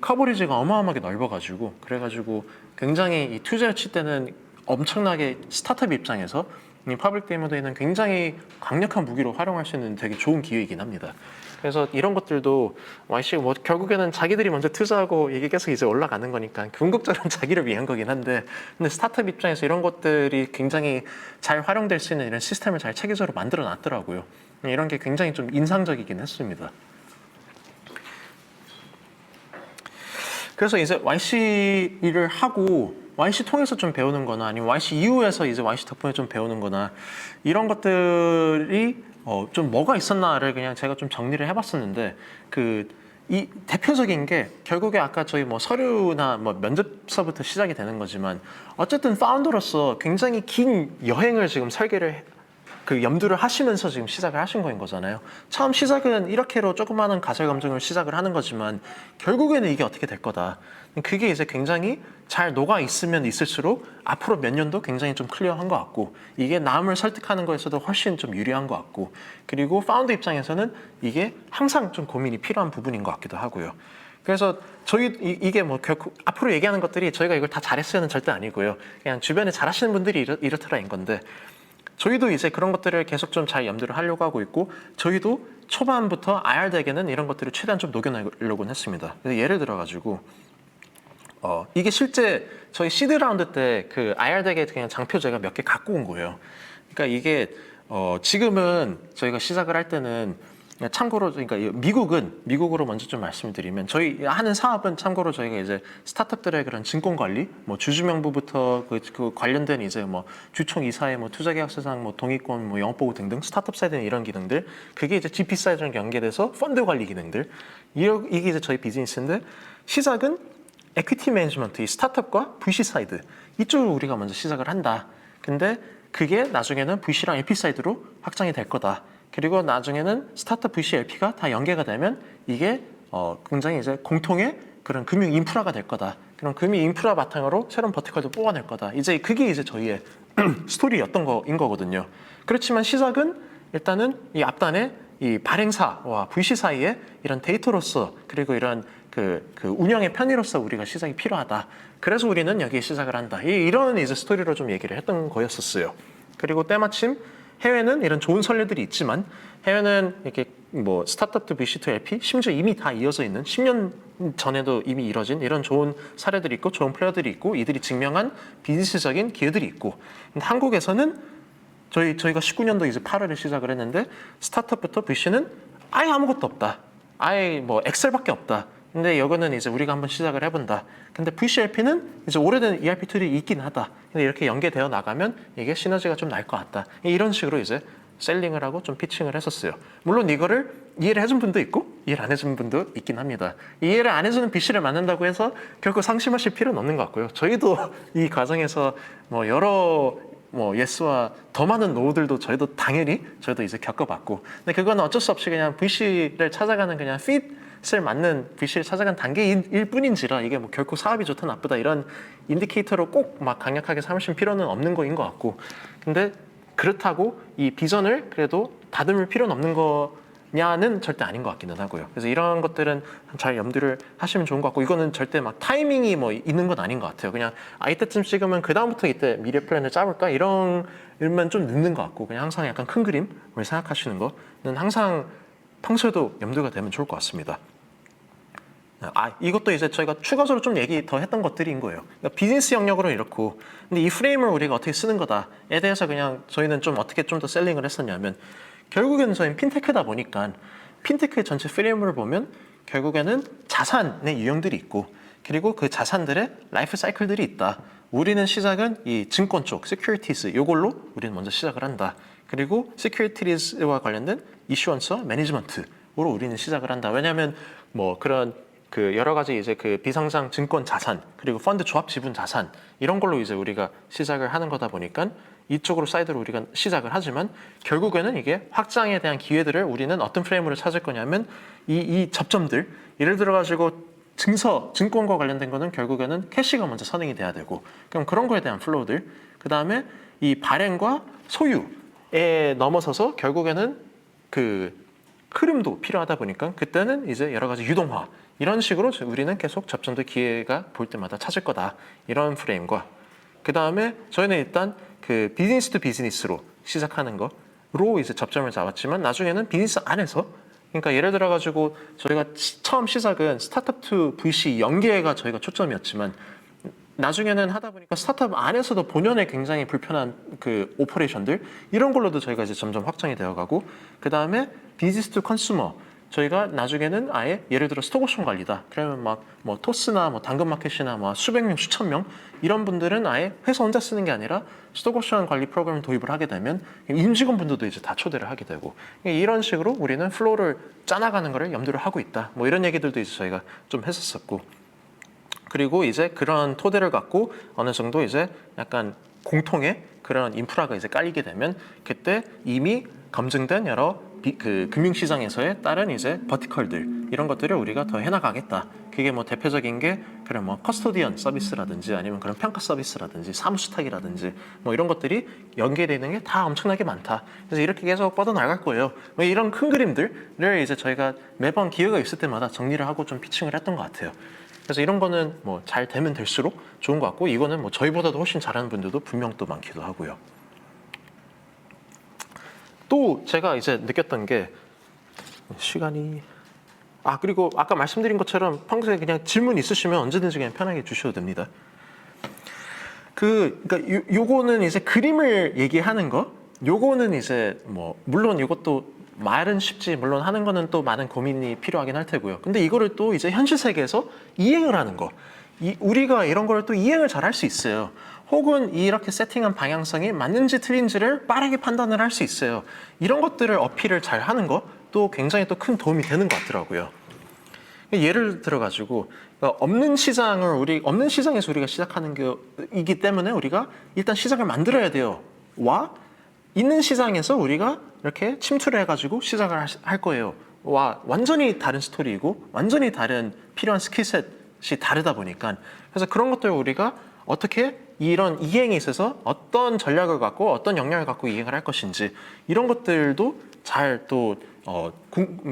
커버리지가 어마어마하게 넓어가지고 그래가지고 굉장히 이 투자 유치 때는 엄청나게 스타트업 입장에서 이 퍼블릭 데모데이는 굉장히 강력한 무기로 활용할 수 있는 되게 좋은 기회이긴 합니다. 그래서 이런 것들도 YC 뭐 결국에는 자기들이 먼저 투자하고 이게 계속 이제 올라가는 거니까 궁극적으로는 자기를 위한 거긴 한데 근데 스타트업 입장에서 이런 것들이 굉장히 잘 활용될 수 있는 이런 시스템을 잘 체계적으로 만들어 놨더라고요. 이런 게 굉장히 좀 인상적이긴 했습니다. 그래서 이제 YC 일을 하고 YC 통해서 좀 배우는 거나 아니면 YC 이후에서 이제 YC 덕분에 좀 배우는 거나 이런 것들이 좀 뭐가 있었나를 그냥 제가 좀 정리를 해봤었는데 이 대표적인 게 결국에 아까 저희 뭐 서류나 뭐 면접서부터 시작이 되는 거지만 어쨌든 파운더로서 굉장히 긴 여행을 지금 설계를 염두를 하시면서 지금 시작을 하신 거인 거잖아요. 처음 시작은 이렇게로 조그마한 가설 검증을 시작을 하는 거지만 결국에는 이게 어떻게 될 거다. 그게 이제 굉장히 잘 녹아 있으면 있을수록 앞으로 몇 년도 굉장히 좀 클리어한 것 같고 이게 남을 설득하는 거에서도 훨씬 좀 유리한 것 같고 그리고 파운더 입장에서는 이게 항상 좀 고민이 필요한 부분인 것 같기도 하고요. 그래서 이게 뭐 결국 앞으로 얘기하는 것들이 저희가 이걸 다 잘했어요는 절대 아니고요. 그냥 주변에 잘하시는 분들이 이렇더라인 건데 저희도 이제 그런 것들을 계속 좀 잘 염두를 하려고 하고 있고 저희도 초반부터 IR덱에는 이런 것들을 최대한 좀 녹여내려고 했습니다. 그래서 예를 들어가지고 이게 실제 저희 시드 라운드 때 그 IR덱에 그냥 장표 제가 몇 개 갖고 온 거예요. 그러니까 이게 지금은 저희가 시작을 할 때는 참고로 그러니까 미국으로 먼저 좀 말씀드리면 저희 하는 사업은 참고로 저희가 이제 스타트업들의 그런 증권 관리, 뭐 주주명부부터 그 관련된 이제 뭐 주총 이사회, 뭐 투자계약서상, 뭐 동의권, 뭐 영업보고 등등 스타트업 사이드는 이런 기능들, 그게 이제 GP 사이드랑 연계돼서 펀드 관리 기능들, 이게 이제 저희 비즈니스인데 시작은 에퀴티 매니지먼트, 이 스타트업과 VC 사이드 이쪽을 우리가 먼저 시작을 한다. 근데 그게 나중에는 VC랑 LP 사이드로 확장이 될 거다. 그리고 나중에는 스타트업 VC, LP가 다 연계가 되면 이게 굉장히 이제 공통의 그런 금융 인프라가 될 거다. 그런 금융 인프라 바탕으로 새로운 버티컬도 뽑아낼 거다. 이제 그게 이제 저희의 스토리였던 거인 거거든요. 그렇지만 시작은 일단은 이 앞단에 이 발행사와 VC 사이에 이런 데이터로서 그리고 이런 그 운영의 편의로서 우리가 시작이 필요하다. 그래서 우리는 여기에 시작을 한다. 이런 이제 스토리로 좀 얘기를 했던 거였었어요. 그리고 때마침 해외는 이런 좋은 선례들이 있지만 해외는 이렇게 뭐 스타트업 투 VC 투 LP 심지어 이미 다 이어져 있는 10년 전에도 이미 이뤄진 이런 좋은 사례들이 있고 좋은 플레이어들이 있고 이들이 증명한 비즈니스적인 기회들이 있고 근데 한국에서는 저희가 19년도 이제 8월에 시작을 했는데 스타트업부터 VC는 아예 아무것도 없다. 아예 뭐 엑셀밖에 없다. 근데 이거는 이제 우리가 한번 시작을 해본다. 근데 VCLP는 이제 오래된 ERP 툴이 있긴 하다. 근데 이렇게 연계되어 나가면 이게 시너지가 좀 날 것 같다. 이런 식으로 이제 셀링을 하고 좀 피칭을 했었어요. 물론 이거를 이해를 해준 분도 있고 이해를 안 해준 분도 있긴 합니다. 이해를 안 해주는 VC를 만난다고 해서 결코 상심하실 필요는 없는 것 같고요. 저희도 이 과정에서 뭐 여러 예스와 더 많은 노우들도 저희도 이제 겪어봤고 근데 그건 어쩔 수 없이 그냥 VC를 찾아가는 그냥 핏을 맞는 VC를 찾아간 단계일 뿐인지라 이게 뭐 결코 사업이 좋다 나쁘다 이런 인디케이터로 꼭 막 강력하게 삼으실 필요는 없는 거인 것 같고 근데 그렇다고 이 비전을 그래도 다듬을 필요는 없는 거냐는 절대 아닌 것 같기는 하고요. 그래서 이런 것들은 잘 염두를 하시면 좋은 것 같고 이거는 절대 막 타이밍이 뭐 있는 건 아닌 것 같아요. 그냥 이때쯤 찍으면 그 다음부터 이때 미래 플랜을 짜볼까 이런 일만 좀 늦는 것 같고 그냥 항상 약간 큰 그림을 생각하시는 거는 항상 평소에도 염두가 되면 좋을 것 같습니다. 이것도 이제 저희가 추가적으로 좀 얘기 더 했던 것들인 거예요. 그러니까 비즈니스 영역으로는 이렇고, 근데 이 프레임을 우리가 어떻게 쓰는 거다에 대해서 그냥 저희는 좀 어떻게 좀 더 셀링을 했었냐면, 결국에는 저희는 핀테크다 보니까, 핀테크의 전체 프레임을 보면, 결국에는 자산의 유형들이 있고, 그리고 그 자산들의 라이프 사이클들이 있다. 우리는 시작은 이 증권 쪽, securities, 요걸로 우리는 먼저 시작을 한다. 그리고 securities와 관련된 이슈언스와 매니지먼트로 우리는 시작을 한다. 왜냐하면 뭐 그런 그 여러 가지 이제 그 비상장 증권 자산 그리고 펀드 조합 지분 자산 이런 걸로 이제 우리가 시작을 하는 거다 보니까 이쪽으로 사이드로 우리가 시작을 하지만 결국에는 이게 확장에 대한 기회들을 우리는 어떤 프레임으로 찾을 거냐면 이 접점들 예를 들어 가지고 증권과 관련된 거는 결국에는 캐시가 먼저 선행이 돼야 되고 그럼 그런 거에 대한 플로우들 그 다음에 이 발행과 소유에 넘어서서 결국에는 그 흐름도 필요하다 보니까 그때는 이제 여러 가지 유동화 이런 식으로 우리는 계속 접점도 기회가 볼 때마다 찾을 거다 이런 프레임과 그 다음에 저희는 일단 그 비즈니스 투 비즈니스로 시작하는 거로 이제 접점을 잡았지만 나중에는 비즈니스 안에서 그러니까 예를 들어 가지고 저희가 처음 시작은 스타트업 투 VC 연계가 저희가 초점이었지만 나중에는 하다 보니까 스타트업 안에서도 본연의 굉장히 불편한 그 오퍼레이션들 이런 걸로도 저희가 이제 점점 확장이 되어가고 그 다음에 비즈니스 투 컨슈머 저희가 나중에는 아예 예를 들어 스톡옵션 관리다. 그러면 막 뭐 토스나 뭐 당근마켓이나 뭐 수백 명, 수천 명 이런 분들은 아예 회사 혼자 쓰는 게 아니라 스톡옵션 관리 프로그램을 도입을 하게 되면 임직원분들도 이제 다 초대를 하게 되고 이런 식으로 우리는 플로우를 짜나가는 거를 염두를 하고 있다. 뭐 이런 얘기들도 이제 저희가 좀 했었었고 그리고 이제 그런 토대를 갖고 어느 정도 이제 약간 공통의 그런 인프라가 이제 깔리게 되면 그때 이미 검증된 여러 그 금융시장에서의 다른 이제 버티컬들 이런 것들을 우리가 더 해나가겠다. 그게 뭐 대표적인 게 그런 뭐 커스토디언 서비스라든지 아니면 그런 평가 서비스라든지 사무수탁이라든지 뭐 이런 것들이 연계되는 게 다 엄청나게 많다. 그래서 이렇게 계속 뻗어나갈 거예요. 뭐 이런 큰 그림들을 이제 저희가 매번 기회가 있을 때마다 정리를 하고 좀 피칭을 했던 것 같아요. 그래서 이런 거는 뭐 잘 되면 될수록 좋은 것 같고 이거는 뭐 저희보다도 훨씬 잘하는 분들도 분명 또 많기도 하고요. 또 제가 이제 느꼈던 게 시간이 그리고 아까 말씀드린 것처럼 평소에 그냥 질문 있으시면 언제든지 그냥 편하게 주셔도 됩니다. 그러니까 요거는 이제 그림을 얘기하는 거 요거는 이제 뭐 물론 이것도 말은 쉽지 물론 하는 거는 또 많은 고민이 필요하긴 할 테고요. 근데 이거를 또 이제 현실 세계에서 이행을 하는 거, 우리가 이런 걸 또 이행을 잘 할 수 있어요. 혹은 이렇게 세팅한 방향성이 맞는지 틀린지를 빠르게 판단을 할 수 있어요. 이런 것들을 어필을 잘 하는 것도 굉장히 또 큰 도움이 되는 것 같더라고요. 예를 들어가지고 없는 시장에서 우리가 시작하는 게이기 때문에 우리가 일단 시장을 만들어야 돼요. 와 있는 시장에서 우리가 이렇게 침투를 해가지고 시작을 할 거예요. 와 완전히 다른 스토리이고 완전히 다른 필요한 스킬셋이 다르다 보니까 그래서 그런 것들을 우리가 어떻게 이런 이행에 있어서 어떤 전략을 갖고 어떤 역량을 갖고 이행을 할 것인지 이런 것들도 잘 또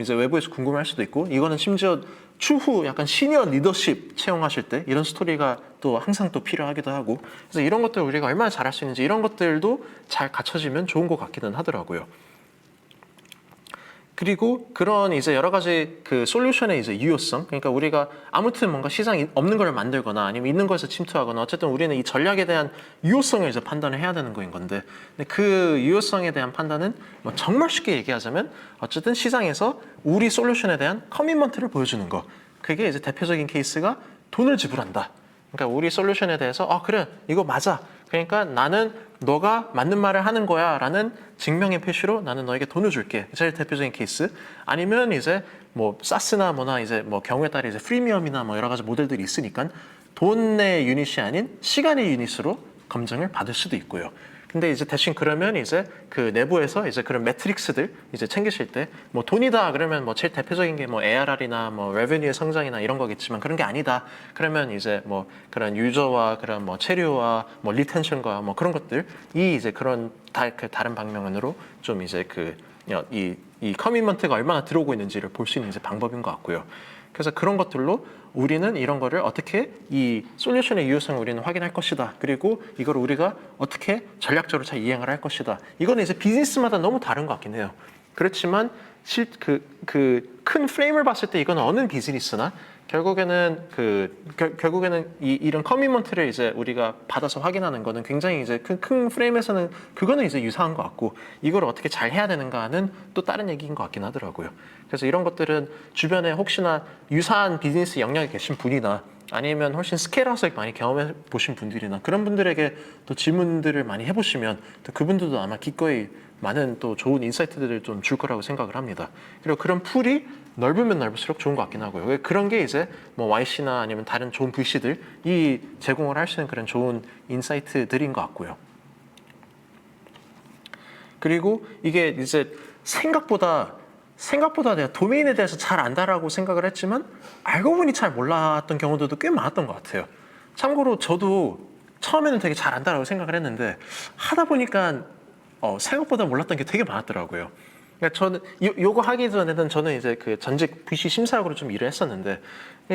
이제 외부에서 궁금할 수도 있고 이거는 심지어 추후 약간 시니어 리더십 채용하실 때 이런 스토리가 또 항상 또 필요하기도 하고 그래서 이런 것들을 우리가 얼마나 잘할 수 있는지 이런 것들도 잘 갖춰지면 좋은 것 같기는 하더라고요. 그리고 그런 이제 여러 가지 그 솔루션의 이제 유효성, 그러니까 우리가 아무튼 뭔가 시장이 없는 걸 만들거나 아니면 있는 것에서 침투하거나 어쨌든 우리는 이 전략에 대한 유효성을 이제 판단을 해야 되는 거인 건데, 근데 그 유효성에 대한 판단은 뭐 정말 쉽게 얘기하자면 어쨌든 시장에서 우리 솔루션에 대한 커미먼트를 보여주는 거, 그게 이제 대표적인 케이스가 돈을 지불한다. 그러니까 우리 솔루션에 대해서 그래 이거 맞아. 그러니까 나는 너가 맞는 말을 하는 거야 라는 증명의 표시로 나는 너에게 돈을 줄게. 제일 대표적인 케이스. 아니면 이제 뭐 사스나 뭐나 이제 뭐 경우에 따라 이제 프리미엄이나 뭐 여러 가지 모델들이 있으니까 돈의 유닛이 아닌 시간의 유닛으로 검증을 받을 수도 있고요. 근데 이제 대신 그러면 이제 그 내부에서 이제 그런 매트릭스들 이제 챙기실 때 뭐 돈이다 그러면 뭐 제일 대표적인 게 뭐 ARR이나 뭐 레베뉴의 성장이나 이런 거겠지만 그런 게 아니다. 그러면 이제 뭐 그런 유저와 그런 뭐 체류와 뭐 리텐션과 뭐 그런 것들 이 이제 그런 다른 방면으로 좀 이제 이 커미먼트가 얼마나 들어오고 있는지를 볼 수 있는 이제 방법인 것 같고요. 그래서 그런 것들로 우리는 이런 거를 어떻게 이 솔루션의 유효성을 우리는 확인할 것이다. 그리고 이걸 우리가 어떻게 전략적으로 잘 이행을 할 것이다. 이거는 이제 비즈니스마다 너무 다른 것 같긴 해요. 그렇지만 큰 프레임을 봤을 때 이건 어느 비즈니스나 결국에는 이런 커미먼트를 이제 우리가 받아서 확인하는 거는 굉장히 이제 큰 프레임에서는 그거는 이제 유사한 것 같고 이걸 어떻게 잘 해야 되는가는 또 다른 얘기인 것 같긴 하더라고요. 그래서 이런 것들은 주변에 혹시나 유사한 비즈니스 영역에 계신 분이나 아니면 훨씬 스케일아웃을 많이 경험해 보신 분들이나 그런 분들에게 또 질문들을 많이 해보시면 또 그분들도 아마 기꺼이 많은 또 좋은 인사이트들을 좀 줄 거라고 생각을 합니다. 그리고 그런 풀이 넓으면 넓을수록 좋은 것 같긴 하고요. 그런 게 이제 뭐 YC나 아니면 다른 좋은 VC들이 제공을 할 수 있는 그런 좋은 인사이트들인 것 같고요. 그리고 이게 이제 생각보다 내가 도메인에 대해서 잘 안다라고 생각을 했지만 알고 보니 잘 몰랐던 경우들도 꽤 많았던 것 같아요. 참고로 저도 처음에는 되게 잘 안다라고 생각을 했는데 하다 보니까 생각보다 몰랐던 게 되게 많았더라고요. 그러니까 저는 요거 하기 전에는 저는 이제 그 전직 VC 심사학으로 좀 일을 했었는데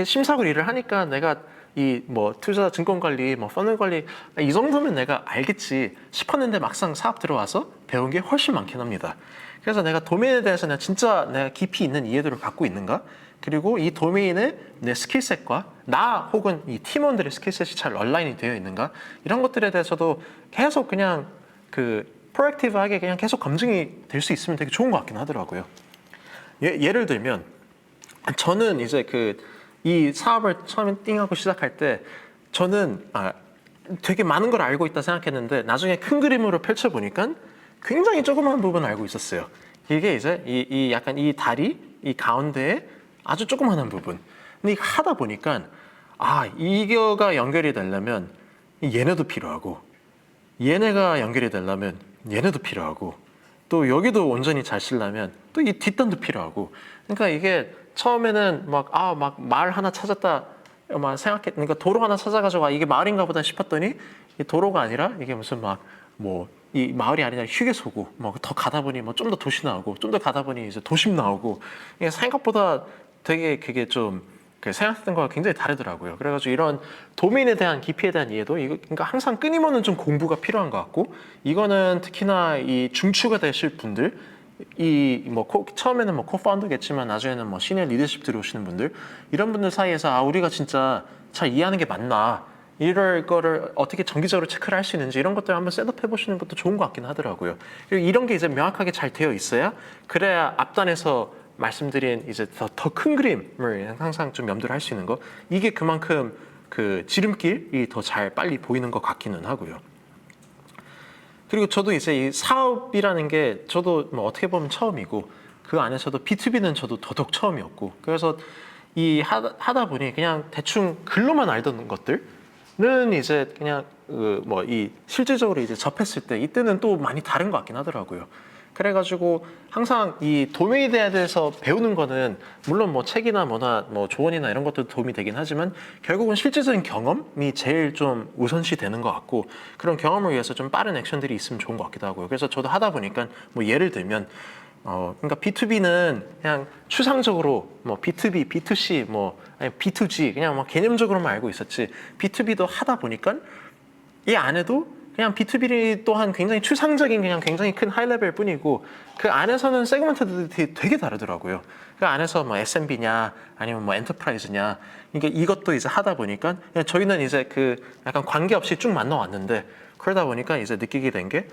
심사학으로 일을 하니까 내가 이 뭐 투자 증권 관리, 뭐 펀드 관리 이 정도면 내가 알겠지 싶었는데 막상 사업 들어와서 배운 게 훨씬 많긴 합니다. 그래서 내가 도메인에 대해서 내가 깊이 있는 이해도를 갖고 있는가? 그리고 이 도메인의 내 스킬셋과 나 혹은 이 팀원들의 스킬셋이 잘 얼라인이 되어 있는가? 이런 것들에 대해서도 계속 그냥 프로액티브하게 그냥 계속 검증이 될 수 있으면 되게 좋은 것 같긴 하더라고요. 예를 들면 저는 이제 이 사업을 처음에 띵하고 시작할 때 저는 되게 많은 걸 알고 있다 생각했는데 나중에 큰 그림으로 펼쳐보니까 굉장히 조그마한 부분 알고 있었어요. 이게 이제 이 약간 이 다리 이 가운데에 아주 조그마한 부분. 근데 이거 하다 보니까 이거가 연결이 되려면 얘네도 필요하고 얘네가 연결이 되려면 얘네도 필요하고 또 여기도 온전히 잘 쓰려면 또 이 뒷단도 필요하고 그러니까 이게 처음에는 막 마을 하나 찾았다 막 그러니까 도로 하나 찾아가지고 이게 마을인가 보다 싶었더니 이 도로가 아니라 이게 무슨 이 마을이 아니라 휴게소고 뭐 더 가다 보니 뭐 좀 더 도시 나오고 좀 더 가다 보니 이제 도심 나오고 이게 생각보다 되게 그게 좀 생각했던 거와 굉장히 다르더라고요. 그래가지고 이런 도메인에 대한 깊이에 대한 이해도 그러니까 항상 끊임없는 좀 공부가 필요한 것 같고 이거는 특히나 이 중추가 되실 분들 처음에는 코파운더겠지만 나중에는 시니어 리더십 들어오시는 분들 이런 분들 사이에서 우리가 진짜 잘 이해하는 게 맞나 이럴 거를 어떻게 정기적으로 체크를 할 수 있는지 이런 것들 한번 셋업해 보시는 것도 좋은 것 같긴 하더라고요. 그리고 이런 게 이제 명확하게 잘 되어 있어야 그래야 앞단에서 말씀드린 이제 더 큰 그림을 항상 좀 염두를 할 수 있는 거 이게 그만큼 그 지름길이 더 잘 빨리 보이는 것 같기는 하고요. 그리고 저도 이제 이 사업이라는 게 저도 뭐 어떻게 보면 처음이고 그 안에서도 B2B는 저도 더더욱 처음이었고 그래서 이 하다 보니 그냥 대충 글로만 알던 것들은 이제 그냥 뭐 이 실질적으로 이제 접했을 때 이때는 또 많이 다른 것 같긴 하더라고요. 그래가지고 항상 이 도메인에 대해서 배우는 거는 물론 뭐 책이나 뭐나 뭐 조언이나 이런 것도 도움이 되긴 하지만 결국은 실질적인 경험이 제일 좀 우선시 되는 것 같고 그런 경험을 위해서 좀 빠른 액션들이 있으면 좋은 것 같기도 하고요. 그래서 저도 하다 보니까 뭐 예를 들면 그러니까 B2B는 그냥 추상적으로 뭐 B2B, B2C 뭐 아니 B2G 그냥 뭐 개념적으로만 알고 있었지 B2B도 하다 보니까 이 안에도 그냥 B2B 또한 굉장히 추상적인 그냥 굉장히 큰 하이레벨 뿐이고 그 안에서는 세그먼트들이 되게 다르더라고요. 그 안에서 뭐 SMB냐 아니면 뭐 엔터프라이즈냐 이게 이것도 이제 하다 보니까 그냥 저희는 이제 그 약간 관계없이 쭉 만나왔는데 그러다 보니까 이제 느끼게 된 게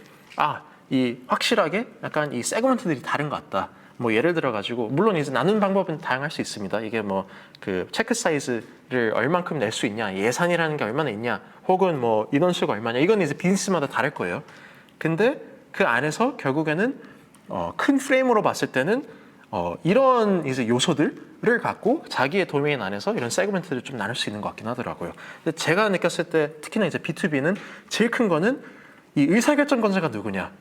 이 확실하게 약간 이 세그먼트들이 다른 것 같다. 뭐 예를 들어 가지고 물론 이제 나눈 방법은 다양할 수 있습니다. 이게 뭐 그 체크 사이즈를 얼만큼 낼 수 있냐, 예산이라는 게 얼마나 있냐, 혹은 뭐 인원수가 얼마냐. 이건 이제 비즈니스마다 다를 거예요. 근데 그 안에서 결국에는 큰 프레임으로 봤을 때는 이런 이제 요소들을 갖고 자기의 도메인 안에서 이런 세그먼트를 좀 나눌 수 있는 것 같긴 하더라고요. 근데 제가 느꼈을 때 특히나 이제 B2B는 제일 큰 거는 이 의사결정권자가 누구냐.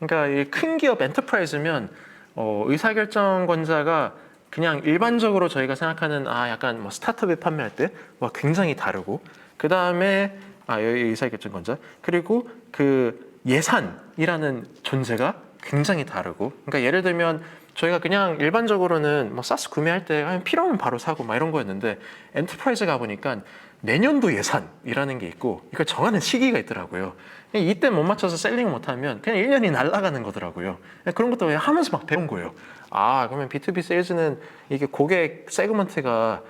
그러니까 이 큰 기업 엔터프라이즈면 의사결정권자가 그냥 일반적으로 저희가 생각하는 약간 뭐 스타트업에 판매할 때 뭐 굉장히 다르고 그 다음에 여기 의사결정권자 그리고 그 예산이라는 존재가 굉장히 다르고 그러니까 예를 들면 저희가 그냥 일반적으로는 뭐 사스 구매할 때 필요하면 바로 사고 막 이런 거였는데 엔터프라이즈 가 보니까 내년도 예산이라는 게 있고 이걸 정하는 시기가 있더라고요. 이때 못 맞춰서 셀링 못하면 그냥 1년이 날아가는 거더라고요. 그런 것도 하면서 막 배운 거예요. 그러면 B2B 세일즈는 이게 고객 세그먼트가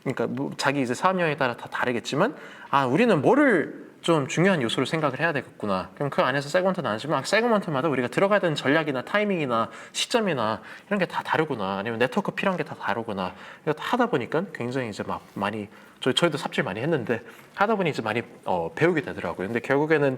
그러니까 뭐 자기 이제 사업 영역에 따라 다 다르겠지만 우리는 뭐를 좀 중요한 요소를 생각을 해야 되겠구나. 그럼 그 안에서 세그먼트 나누지만 세그먼트마다 우리가 들어가야 되는 전략이나 타이밍이나 시점이나 이런 게 다 다르구나. 아니면 네트워크 필요한 게 다 다르구나. 하다 보니까 굉장히 이제 막 많이 저희도 삽질 많이 했는데 하다 보니 이제 많이 배우게 되더라고요. 근데 결국에는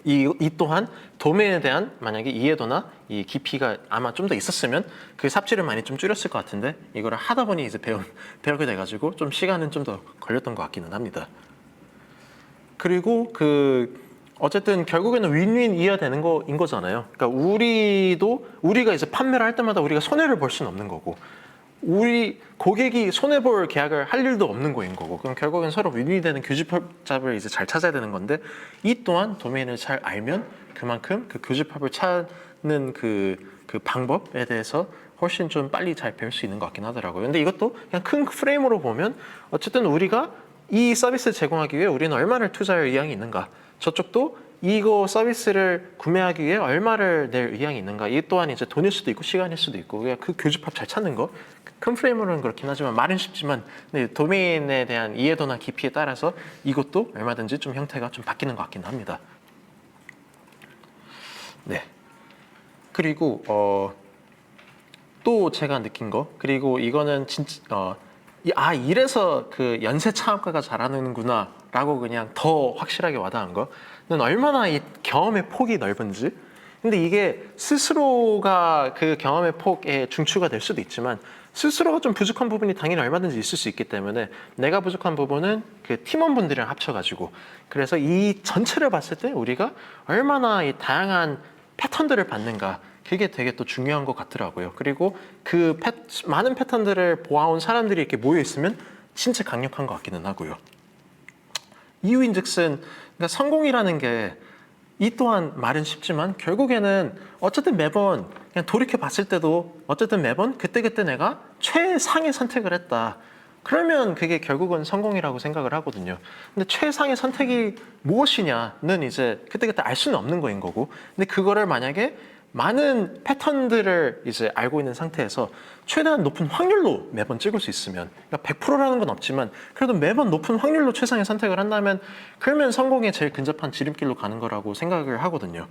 이 또한 도메인에 대한 만약에 이해도나 이 깊이가 아마 좀 더 있었으면 그 삽질을 많이 좀 줄였을 것 같은데 이거를 하다 보니 이제 배우게 돼가지고 좀 시간은 좀 더 걸렸던 것 같기는 합니다. 그리고 어쨌든 결국에는 윈윈 이어야 되는 거인 거잖아요. 그러니까 우리가 이제 판매를 할 때마다 우리가 손해를 볼 수는 없는 거고 우리 고객이 손해볼 계약을 할 일도 없는 거인 거고 그럼 결국엔 서로 윈윈이 되는 교집합을 이제 잘 찾아야 되는 건데 이 또한 도메인을 잘 알면 그만큼 그 교집합을 찾는 그 방법에 대해서 훨씬 좀 빨리 잘 배울 수 있는 것 같긴 하더라고요. 근데 이것도 그냥 큰 프레임으로 보면 어쨌든 우리가 이 서비스 제공하기 위해 우리는 얼마를 투자할 의향이 있는가 저쪽도 이거 서비스를 구매하기 위해 얼마를 낼 의향이 있는가 이 또한 이제 돈일 수도 있고 시간일 수도 있고 그냥 그 교집합 잘 찾는 거 큰 프레임으로는 그렇긴 하지만 말은 쉽지만 도메인에 대한 이해도나 깊이에 따라서 이것도 얼마든지 좀 형태가 좀 바뀌는 것 같긴 합니다. 네. 그리고 또 제가 느낀 거 그리고 이거는 진짜 이래서 그 연세 창업가가 잘하는구나 라고 그냥 더 확실하게 와닿은 거는 얼마나 이 경험의 폭이 넓은지 근데 이게 스스로가 그 경험의 폭에 중추가 될 수도 있지만 스스로가 좀 부족한 부분이 당연히 얼마든지 있을 수 있기 때문에 내가 부족한 부분은 그 팀원분들이랑 합쳐가지고 그래서 이 전체를 봤을 때 우리가 얼마나 이 다양한 패턴들을 받는가 그게 되게 또 중요한 것 같더라고요. 그리고 많은 패턴들을 보아온 사람들이 이렇게 모여 있으면 진짜 강력한 것 같기는 하고요. 이유인즉슨 그러니까 성공이라는 게 이 또한 말은 쉽지만 결국에는 어쨌든 매번 그냥 돌이켜 봤을 때도 어쨌든 매번 그때그때 내가 최상의 선택을 했다. 그러면 그게 결국은 성공이라고 생각을 하거든요. 근데 최상의 선택이 무엇이냐는 이제 그때그때 알 수는 없는 거인 거고 근데 그거를 만약에 많은 패턴들을 이제 알고 있는 상태에서 최대한 높은 확률로 매번 찍을 수 있으면, 그러니까 100%라는 건 없지만 그래도 매번 높은 확률로 최상의 선택을 한다면 그러면 성공에 제일 근접한 지름길로 가는 거라고 생각을 하거든요.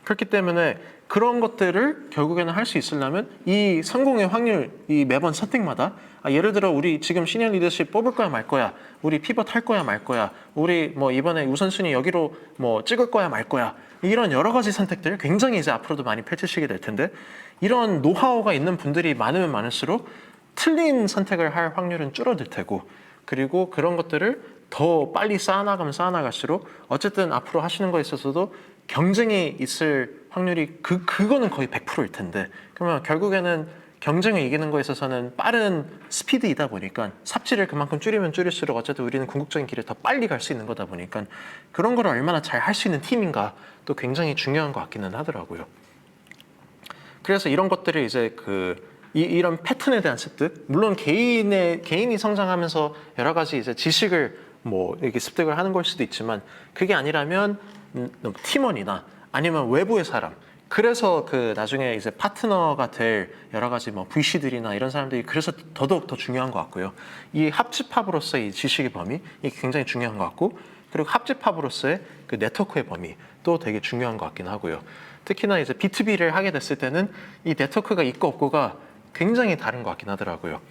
그렇기 때문에 그런 것들을 결국에는 할 수 있으려면 이 성공의 확률, 이 매번 선택마다 예를 들어 우리 지금 시니어 리더십 뽑을 거야 말 거야, 우리 피벗 할 거야 말 거야, 우리 뭐 이번에 우선순위 여기로 뭐 찍을 거야 말 거야, 이런 여러 가지 선택들 굉장히 이제 앞으로도 많이 펼치시게 될 텐데, 이런 노하우가 있는 분들이 많으면 많을수록 틀린 선택을 할 확률은 줄어들 테고, 그리고 그런 것들을 더 빨리 쌓아나가면 쌓아나갈수록 어쨌든 앞으로 하시는 거에 있어서도 경쟁이 있을 확률이 그거는 거의 100%일 텐데, 그러면 결국에는 경쟁을 이기는 거에 있어서는 빠른 스피드이다 보니까 삽질을 그만큼 줄이면 줄일수록 어쨌든 우리는 궁극적인 길을 더 빨리 갈 수 있는 거다 보니까 그런 거를 얼마나 잘 할 수 있는 팀인가 또 굉장히 중요한 것 같기는 하더라고요. 그래서 이런 것들을 이제 이런 패턴에 대한 습득, 물론 개인이 성장하면서 여러 가지 이제 지식을 뭐 이렇게 습득을 하는 걸 수도 있지만, 그게 아니라면 팀원이나 아니면 외부의 사람, 그래서 나중에 이제 파트너가 될 여러 가지 뭐 VC들이나 이런 사람들이 그래서 더더욱 더 중요한 것 같고요. 이 합집합으로서의 이 지식의 범위, 이게 굉장히 중요한 것 같고, 그리고 합집합으로서의 그 네트워크의 범위 또 되게 중요한 것 같긴 하고요. 특히나 이제 B2B를 하게 됐을 때는 이 네트워크가 있고 없고가 굉장히 다른 것 같긴 하더라고요.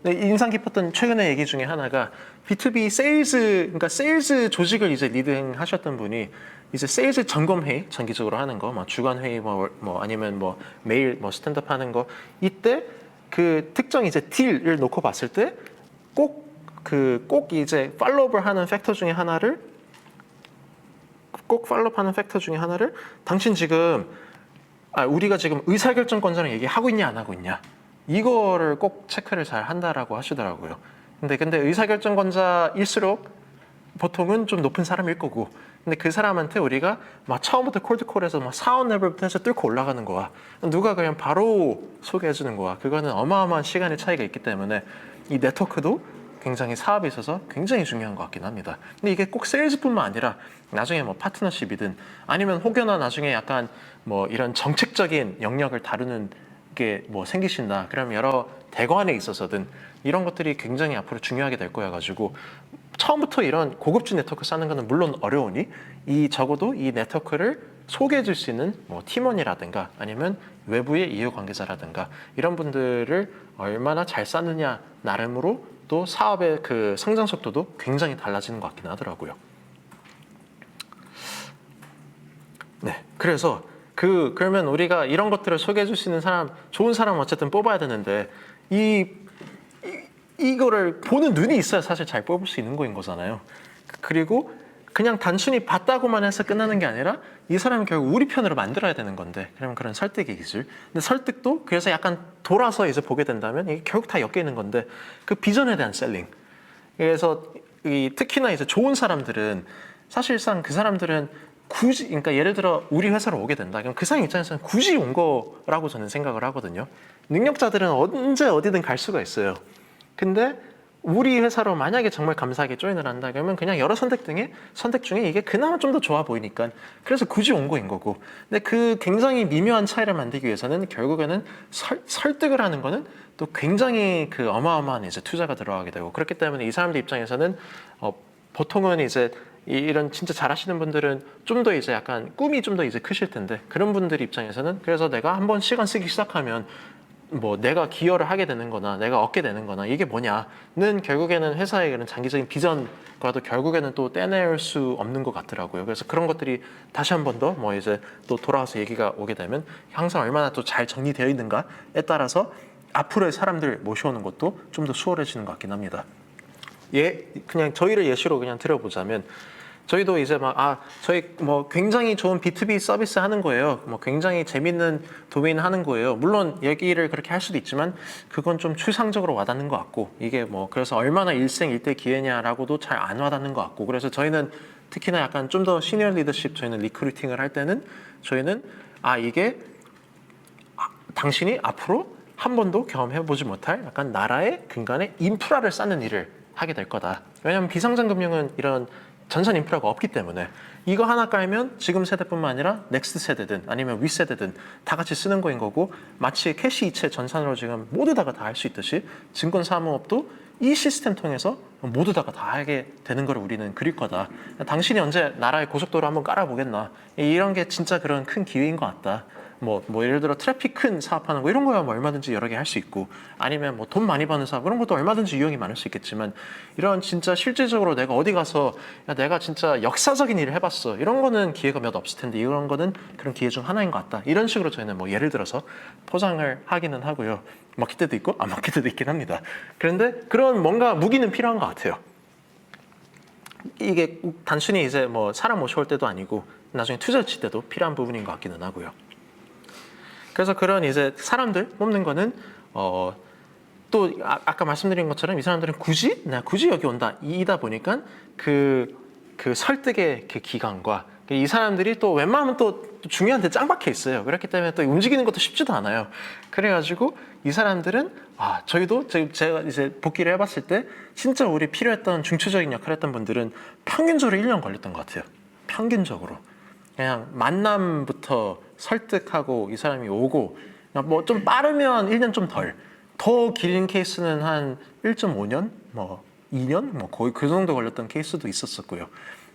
인상 깊었던 최근의 얘기 중에 하나가 B2B 그러니까 세일즈 조직을 이제 리딩하셨던 분이 이제 세일즈 점검 회의 정기적으로 하는 거, 뭐 주간 회의 아니면 뭐 매일 뭐 스탠드업 하는 거, 이때 그 특정 이제 딜을 놓고 봤을 때 꼭 이제 팔로우업을 하는 팩터 중에 하나를 당신 지금 우리가 지금 의사결정권자랑 얘기하고 있냐 안 하고 있냐, 이거를 꼭 체크를 잘 한다라고 하시더라고요. 근데 의사결정권자일수록 보통은 좀 높은 사람일 거고, 근데 그 사람한테 우리가 막 처음부터 콜드콜해서 막 사원 레벨부터 해서 뚫고 올라가는 거야. 누가 그냥 바로 소개해 주는 거야. 그거는 어마어마한 시간의 차이가 있기 때문에 이 네트워크도 굉장히 사업에 있어서 굉장히 중요한 것 같긴 합니다. 근데 이게 꼭 세일즈뿐만 아니라 나중에 뭐 파트너십이든 아니면 혹여나 나중에 약간 뭐 이런 정책적인 영역을 다루는 게 뭐 생기신다, 그럼 여러 대관에 있어서든 이런 것들이 굉장히 앞으로 중요하게 될 거여 가지고, 처음부터 이런 고급진 네트워크 쌓는 거는 물론 어려우니 적어도 이 네트워크를 소개해 줄 수 있는 뭐 팀원이라든가 아니면 외부의 이해관계자라든가 이런 분들을 얼마나 잘 쌓느냐 나름으로 또 사업의 그 성장 속도도 굉장히 달라지는 것 같긴 하더라고요. 네, 그래서 그러면 우리가 이런 것들을 소개해 줄 수 있는 사람, 좋은 사람 어쨌든 뽑아야 되는데 이거를 보는 눈이 있어야 사실 잘 뽑을 수 있는 거인 거잖아요. 그리고 그냥 단순히 봤다고만 해서 끝나는 게 아니라 이 사람을 결국 우리 편으로 만들어야 되는 건데, 그러면 그런 설득의 기술. 근데 설득도 그래서 약간 돌아서 이제 보게 된다면 이게 결국 다 엮여 있는 건데, 그 비전에 대한 셀링. 그래서 특히나 이제 좋은 사람들은 사실상 그 사람들은 굳이, 그러니까 예를 들어 우리 회사로 오게 된다. 그럼 그 사람 입장에서는 굳이 온 거라고 저는 생각을 하거든요. 능력자들은 언제 어디든 갈 수가 있어요. 근데 우리 회사로 만약에 정말 감사하게 조인을 한다 그러면 그냥 여러 선택 중에 이게 그나마 좀 더 좋아 보이니까 그래서 굳이 온 거인 거고, 근데 그 굉장히 미묘한 차이를 만들기 위해서는 결국에는 설득을 하는 거는 또 굉장히 어마어마한 이제 투자가 들어가게 되고, 그렇기 때문에 이 사람들 입장에서는 보통은 이제 이런 진짜 잘하시는 분들은 좀 더 이제 약간 꿈이 좀 더 이제 크실 텐데, 그런 분들 입장에서는 그래서 내가 한번 시간 쓰기 시작하면 뭐 내가 기여를 하게 되는 거나 내가 얻게 되는 거나 이게 뭐냐는 결국에는 회사의 그런 장기적인 비전과도 결국에는 또 떼낼 수 없는 것 같더라고요. 그래서 그런 것들이 다시 한 번 더 뭐 이제 또 돌아와서 얘기가 오게 되면 항상 얼마나 또 잘 정리되어 있는가에 따라서 앞으로의 사람들 모셔오는 것도 좀 더 수월해지는 것 같긴 합니다. 그냥 저희를 예시로 그냥 들어보자면, 저희도 이제 저희 뭐 굉장히 좋은 B2B 서비스 하는 거예요. 뭐 굉장히 재밌는 도메인 하는 거예요. 물론 얘기를 그렇게 할 수도 있지만 그건 좀 추상적으로 와닿는 것 같고, 이게 뭐 그래서 얼마나 일생일대 기회냐라고도 잘 안 와닿는 것 같고, 그래서 저희는 특히나 약간 좀 더 시니어 리더십, 저희는 리크루팅을 할 때는 저희는 이게 당신이 앞으로 한 번도 경험해보지 못할 약간 나라의 근간에 인프라를 쌓는 일을 하게 될 거다. 왜냐하면 비상장 금융은 이런 전산 인프라가 없기 때문에 이거 하나 깔면 지금 세대뿐만 아니라 넥스트 세대든 아니면 윗세대든 다 같이 쓰는 거인 거고, 마치 캐시 이체 전산으로 지금 모두 다가 다 할 수 있듯이 증권 사무업도 이 시스템 통해서 모두 다가 다 하게 되는 걸 우리는 그릴 거다. 당신이 언제 나라의 고속도로 한번 깔아보겠나. 이런 게 진짜 그런 큰 기회인 것 같다. 뭐 예를 들어 트래픽 큰 사업하는 거 이런 거야 뭐 얼마든지 여러 개 할 수 있고, 아니면 뭐 돈 많이 버는 사업 그런 것도 얼마든지 유형이 많을 수 있겠지만, 이런 진짜 실질적으로 내가 어디 가서 야 내가 진짜 역사적인 일을 해봤어 이런 거는 기회가 몇 없을 텐데, 이런 거는 그런 기회 중 하나인 것 같다. 이런 식으로 저희는 뭐 예를 들어서 포장을 하기는 하고요. 먹힐 때도 있고 안 먹힐 때도 있긴 합니다. 그런데 그런 뭔가 무기는 필요한 것 같아요. 이게 단순히 이제 뭐 사람 모셔올 때도 아니고 나중에 투자를 칠 때도 필요한 부분인 것 같기는 하고요. 그래서 그런 이제 사람들 뽑는 거는 또 아까 말씀드린 것처럼 이 사람들은 굳이 여기 온다 이다 보니까 그 설득의 그 기간과 이 사람들이 또 웬만하면 또 중요한 데 짱 박혀 있어요. 그렇기 때문에 또 움직이는 것도 쉽지도 않아요. 그래가지고 이 사람들은 저희도 제가 이제 복귀를 해봤을 때 진짜 우리 필요했던 중추적인 역할을 했던 분들은 평균적으로 1년 걸렸던 것 같아요. 평균적으로. 그냥 만남부터 설득하고 이 사람이 오고, 뭐 좀 빠르면 1년 좀 더 긴 케이스는 한 1.5년, 뭐 2년, 뭐 거의 그 정도 걸렸던 케이스도 있었었고요.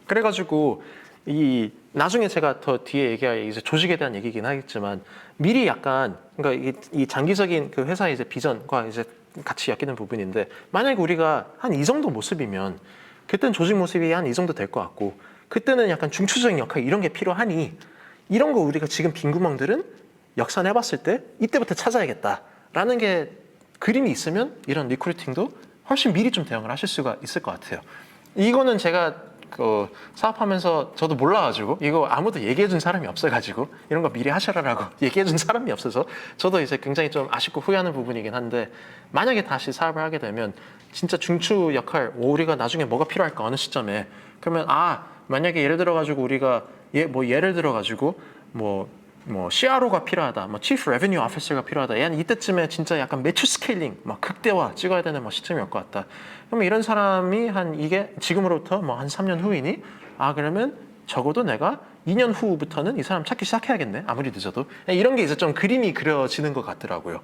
그래가지고 이 나중에 제가 더 뒤에 얘기할 이제 조직에 대한 얘기긴 하겠지만, 미리 약간 그러니까 이 장기적인 그 회사의 이제 비전과 이제 같이 엮이는 부분인데, 만약에 우리가 한 이 정도 모습이면 그때는 조직 모습이 한 이 정도 될 것 같고, 그때는 약간 중추적인 역할 이런 게 필요하니, 이런 거 우리가 지금 빈 구멍들은 역산해봤을 때 이때부터 찾아야겠다라는 게 그림이 있으면 이런 리크루팅도 훨씬 미리 좀 대응을 하실 수가 있을 것 같아요. 이거는 제가 사업하면서 저도 몰라가지고, 이거 아무도 얘기해준 사람이 없어가지고 이런 거 미리 하셔라라고 얘기해준 사람이 없어서 저도 이제 굉장히 좀 아쉽고 후회하는 부분이긴 한데, 만약에 다시 사업을 하게 되면 진짜 중추 역할, 우리가 나중에 뭐가 필요할까 어느 시점에, 그러면 만약에 예를 들어가지고 우리가 예를 들어가지고 CRO가 필요하다, Chief Revenue Officer가 필요하다. 얘는 이때쯤에 진짜 약간 매출 스케일링, 극대화 찍어야 되는 시점이 올 것 같다. 그럼 이런 사람이 이게 지금으로부터 한 3년 후이니, 그러면 적어도 내가 2년 후부터는 이 사람 찾기 시작해야겠네. 아무리 늦어도. 이런 게 이제 좀 그림이 그려지는 것 같더라고요.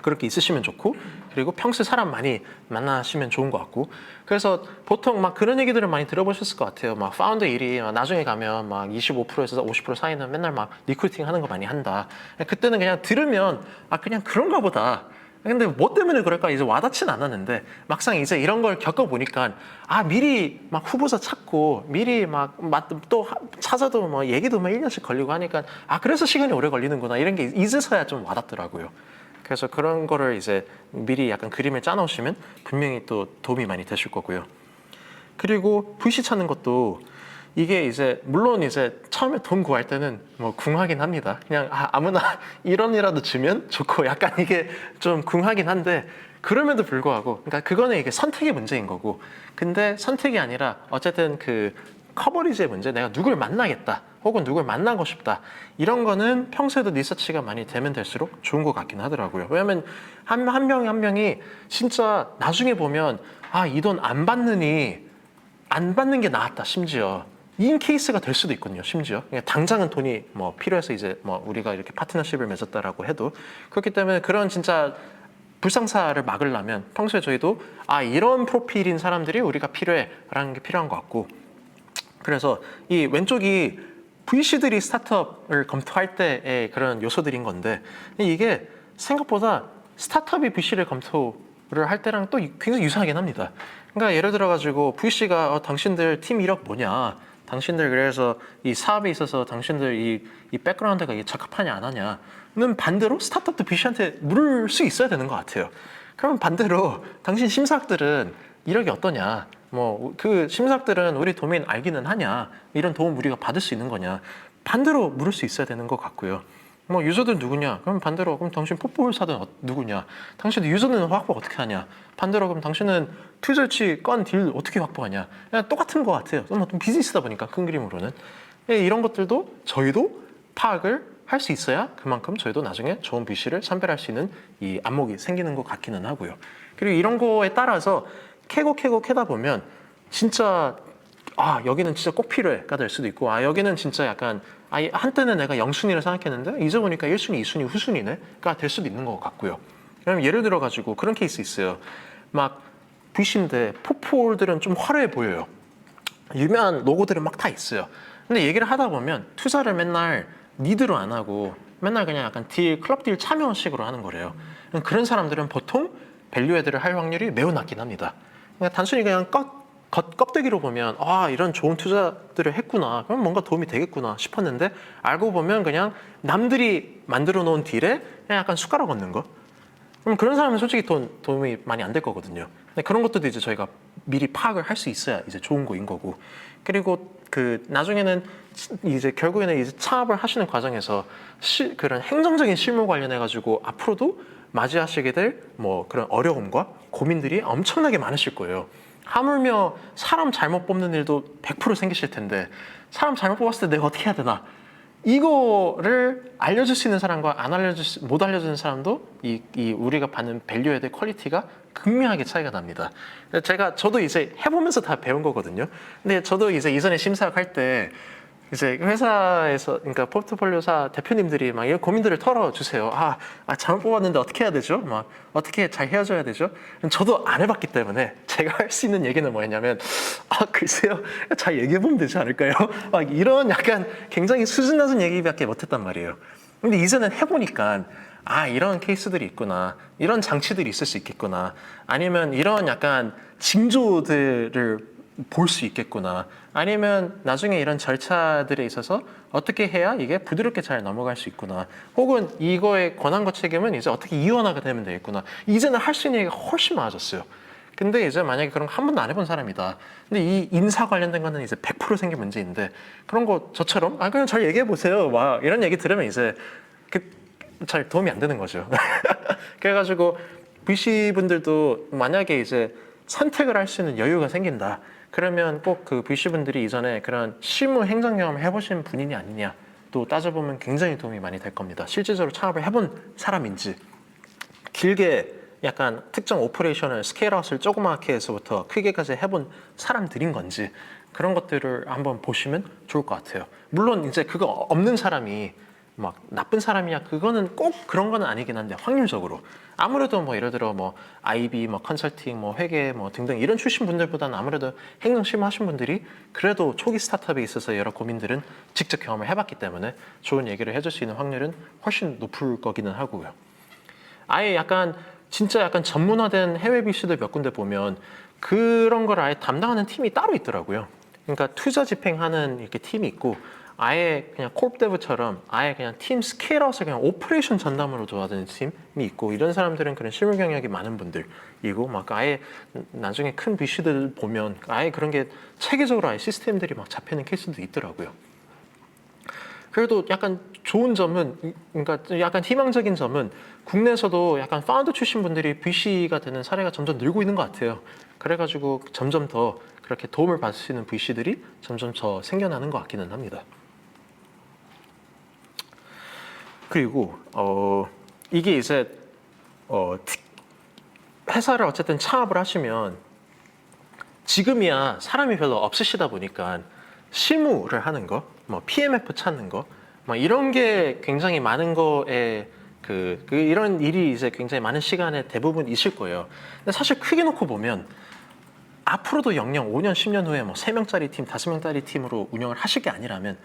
그렇게 있으시면 좋고, 그리고 평소에 사람 많이 만나시면 좋은 것 같고. 그래서 보통 그런 얘기들을 많이 들어보셨을 것 같아요. 파운더 일이 나중에 가면 25%에서 50% 사이는 맨날 리크루팅 하는 거 많이 한다. 그때는 그냥 들으면 그냥 그런가 보다. 근데 뭐 때문에 그럴까 이제 와닿진 않았는데, 막상 이제 이런 걸 겪어보니까 미리 후보자 찾고 미리 또 찾아도 얘기도 1년씩 걸리고 하니까 그래서 시간이 오래 걸리는구나, 이런 게 이제서야 좀 와닿더라고요. 그래서 그런 거를 이제 미리 약간 그림을 짜놓으시면 분명히 또 도움이 많이 되실 거고요. 그리고 VC 찾는 것도 이게 이제 물론 이제 처음에 돈 구할 때는 궁하긴 합니다. 그냥 아무나 1원이라도 주면 좋고, 약간 이게 좀 궁하긴 한데, 그럼에도 불구하고 그러니까 그거는 이게 선택의 문제인 거고, 근데 선택이 아니라 어쨌든 그 커버리지의 문제, 내가 누굴 만나겠다 혹은 누굴 만나고 싶다, 이런 거는 평소에도 리서치가 많이 되면 될수록 좋은 것 같긴 하더라고요. 왜냐하면 한 명이 한 명이 진짜 나중에 보면 이 돈 안 받느니 안 받는 게 나았다, 심지어 인 케이스가 될 수도 있거든요. 심지어 당장은 돈이 필요해서 이제 우리가 이렇게 파트너십을 맺었다라고 해도, 그렇기 때문에 그런 진짜 불상사를 막으려면 평소에 저희도 이런 프로필인 사람들이 우리가 필요해라는 게 필요한 것 같고, 그래서 이 왼쪽이 VC들이 스타트업을 검토할 때의 그런 요소들인 건데, 이게 생각보다 스타트업이 VC를 검토를 할 때랑 또 굉장히 유사하긴 합니다. 그러니까 예를 들어가지고 VC가 당신들 팀 이력 뭐냐, 당신들 그래서 이 사업에 있어서 당신들 이 백그라운드가 적합하냐 안 하냐는 반대로 스타트업도 VC한테 물을 수 있어야 되는 것 같아요. 그러면 반대로 당신 심사학들은 이력이 어떠냐, 그 심사학들은 우리 도메인 알기는 하냐, 이런 도움 우리가 받을 수 있는 거냐, 반대로 물을 수 있어야 되는 것 같고요. 유저들 누구냐, 그럼 반대로 그럼 당신 포폴사든 누구냐, 당신 유저는 확보 어떻게 하냐, 반대로 그럼 당신은 투자치 건 딜 어떻게 확보하냐, 그냥 똑같은 것 같아요. 좀 비즈니스다 보니까 큰 그림으로는 이런 것들도 저희도 파악을 할 수 있어야 그만큼 저희도 나중에 좋은 VC를 선별할 수 있는 이 안목이 생기는 것 같기는 하고요. 그리고 이런 거에 따라서 캐고 캐다 보면 진짜 여기는 진짜 꼭 필요해가 될 수도 있고, 여기는 진짜 약간 한때는 내가 0순위를 생각했는데 이제 보니까 1순위, 2순위, 후순위네가 될 수도 있는 것 같고요. 그럼 예를 들어 가지고 그런 케이스 있어요. 막 VC인데 포폴들은 좀 화려해 보여요. 유명한 로고들은 막 다 있어요. 근데 얘기를 하다 보면 투자를 맨날 니드로 안 하고 맨날 그냥 약간 클럽 딜 참여식으로 하는 거래요. 그런 사람들은 보통 밸류 애드를 할 확률이 매우 낮긴 합니다. 그러니까 단순히 그냥 껍데기로 보면 이런 좋은 투자들을 했구나, 그럼 뭔가 도움이 되겠구나 싶었는데 알고 보면 그냥 남들이 만들어 놓은 딜에 그냥 약간 숟가락 얹는 거. 그럼 그런 사람은 솔직히 도움이 많이 안 될 거거든요. 근데 그런 것들도 이제 저희가 미리 파악을 할 수 있어야 이제 좋은 거인 거고. 그리고 나중에는 이제 결국에는 이제 창업을 하시는 과정에서 그런 행정적인 실무 관련해 가지고 앞으로도 맞이하시게 될 뭐 그런 어려움과 고민들이 엄청나게 많으실 거예요. 하물며 사람 잘못 뽑는 일도 100% 생기실 텐데, 사람 잘못 뽑았을 때 내가 어떻게 해야 되나, 이거를 알려줄 수 있는 사람과 못 알려주는 사람도 이 우리가 받는 밸류에 대한 퀄리티가 극명하게 차이가 납니다. 저도 이제 해보면서 다 배운 거거든요. 근데 저도 이제 이전에 심사할 때 이제 회사에서, 그러니까 포트폴리오사 대표님들이 막 이런 고민들을 털어주세요. 잘못 뽑았는데 어떻게 해야 되죠? 막 어떻게 잘 헤어져야 되죠? 저도 안 해봤기 때문에 제가 할 수 있는 얘기는 뭐였냐면, 글쎄요, 잘 얘기해보면 되지 않을까요? 막 이런 약간 굉장히 수준 낮은 얘기밖에 못했단 말이에요. 근데 이제는 해보니까 이런 케이스들이 있구나, 이런 장치들이 있을 수 있겠구나, 아니면 이런 약간 징조들을 볼 수 있겠구나, 아니면 나중에 이런 절차들에 있어서 어떻게 해야 이게 부드럽게 잘 넘어갈 수 있구나, 혹은 이거의 권한과 책임은 이제 어떻게 이완하게 되면 되겠구나, 이제는 할 수 있는 얘기가 훨씬 많아졌어요. 근데 이제 만약에 그런 거 한 번도 안 해본 사람이다, 근데 이 인사 관련된 거는 이제 100% 생긴 문제인데, 그런 거 저처럼 그냥 잘 얘기해 보세요 막 이런 얘기 들으면 이제 잘 도움이 안 되는 거죠. 그래가지고 VC분들도 만약에 이제 선택을 할 수 있는 여유가 생긴다, 그러면 꼭 그 VC분들이 이전에 그런 실무 행정 경험을 해보신 분이냐 아니냐 또 따져보면 굉장히 도움이 많이 될 겁니다. 실질적으로 창업을 해본 사람인지, 길게 약간 특정 오퍼레이션을 스케일아웃을 조그맣게 해서부터 크게까지 해본 사람들인 건지, 그런 것들을 한번 보시면 좋을 것 같아요. 물론 이제 그거 없는 사람이 막 나쁜 사람이야, 그거는 꼭 그런 거는 아니긴 한데, 확률적으로 아무래도 뭐 예를 들어 뭐 IB, 뭐 컨설팅, 뭐 회계, 뭐 등등 이런 출신 분들보다는 아무래도 행정 실무 하신 분들이 그래도 초기 스타트업에 있어서 여러 고민들은 직접 경험을 해봤기 때문에 좋은 얘기를 해줄 수 있는 확률은 훨씬 높을 거기는 하고요. 약간 진짜 약간 전문화된 해외 VC들 몇 군데 보면 그런 걸 아예 담당하는 팀이 따로 있더라고요. 그러니까 투자 집행하는 이렇게 팀이 있고, 아예 그냥 콜데브처럼 아예 그냥 팀 스케일아웃을 그냥 오퍼레이션 전담으로 도와주는 팀이 있고, 이런 사람들은 그런 실무 경력이 많은 분들이고, 막 아예 나중에 큰 VC들 보면 아예 그런 게 체계적으로 아예 시스템들이 막 잡히는 케이스도 있더라고요. 그래도 약간 좋은 점은, 그러니까 약간 희망적인 점은 국내에서도 약간 파운더 출신 분들이 VC가 되는 사례가 점점 늘고 있는 것 같아요. 그래가지고 점점 더 그렇게 도움을 받을 수 있는 VC들이 점점 더 생겨나는 것 같기는 합니다. 그리고 이게 이제 회사를 어쨌든 창업을 하시면 지금이야 사람이 별로 없으시다 보니까 실무를 하는 거, 뭐 PMF 찾는 거, 뭐 이런 게 굉장히 많은 거에 이런 일이 이제 굉장히 많은 시간에 대부분 있을 거예요. 근데 사실 크게 놓고 보면 앞으로도 영영 5년, 10년 후에 뭐 3명짜리 팀, 5명짜리 팀으로 운영을 하실 게 아니라면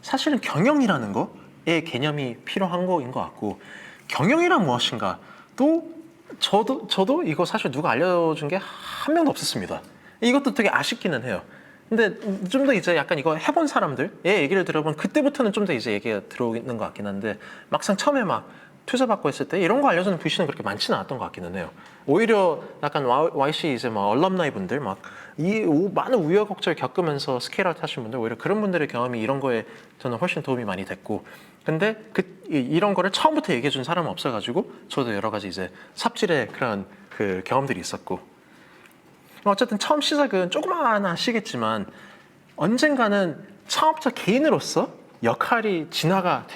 사실은 경영이라는 거의 개념이 필요한 거인 것 같고, 경영이란 무엇인가? 또 저도 이거 사실 누가 알려준 게 한 명도 없었습니다. 이것도 되게 아쉽기는 해요. 근데 좀 더 이제 약간 이거 해본 사람들의 얘기를 들어보면 그때부터는 좀 더 이제 얘기가 들어오는 것 같긴 한데, 막상 처음에 막 투자 받고 했을 때 이런 거 알려주는 VC는 그렇게 많지는 않았던 것 같기는 해요. 오히려 약간 YC 이제 막 얼럼나이 분들, 막 많은 우여곡절 겪으면서 스케일아웃 하신 분들, 오히려 그런 분들의 경험이 이런 거에 저는 훨씬 도움이 많이 됐고, 근데 이런 거를 처음부터 얘기해 준 사람은 없어가지고 저도 여러 가지 이제 삽질의 그런 그 경험들이 있었고, 어쨌든 처음 시작은 조그마하시겠지만 언젠가는 창업자 개인으로서 역할이 진화가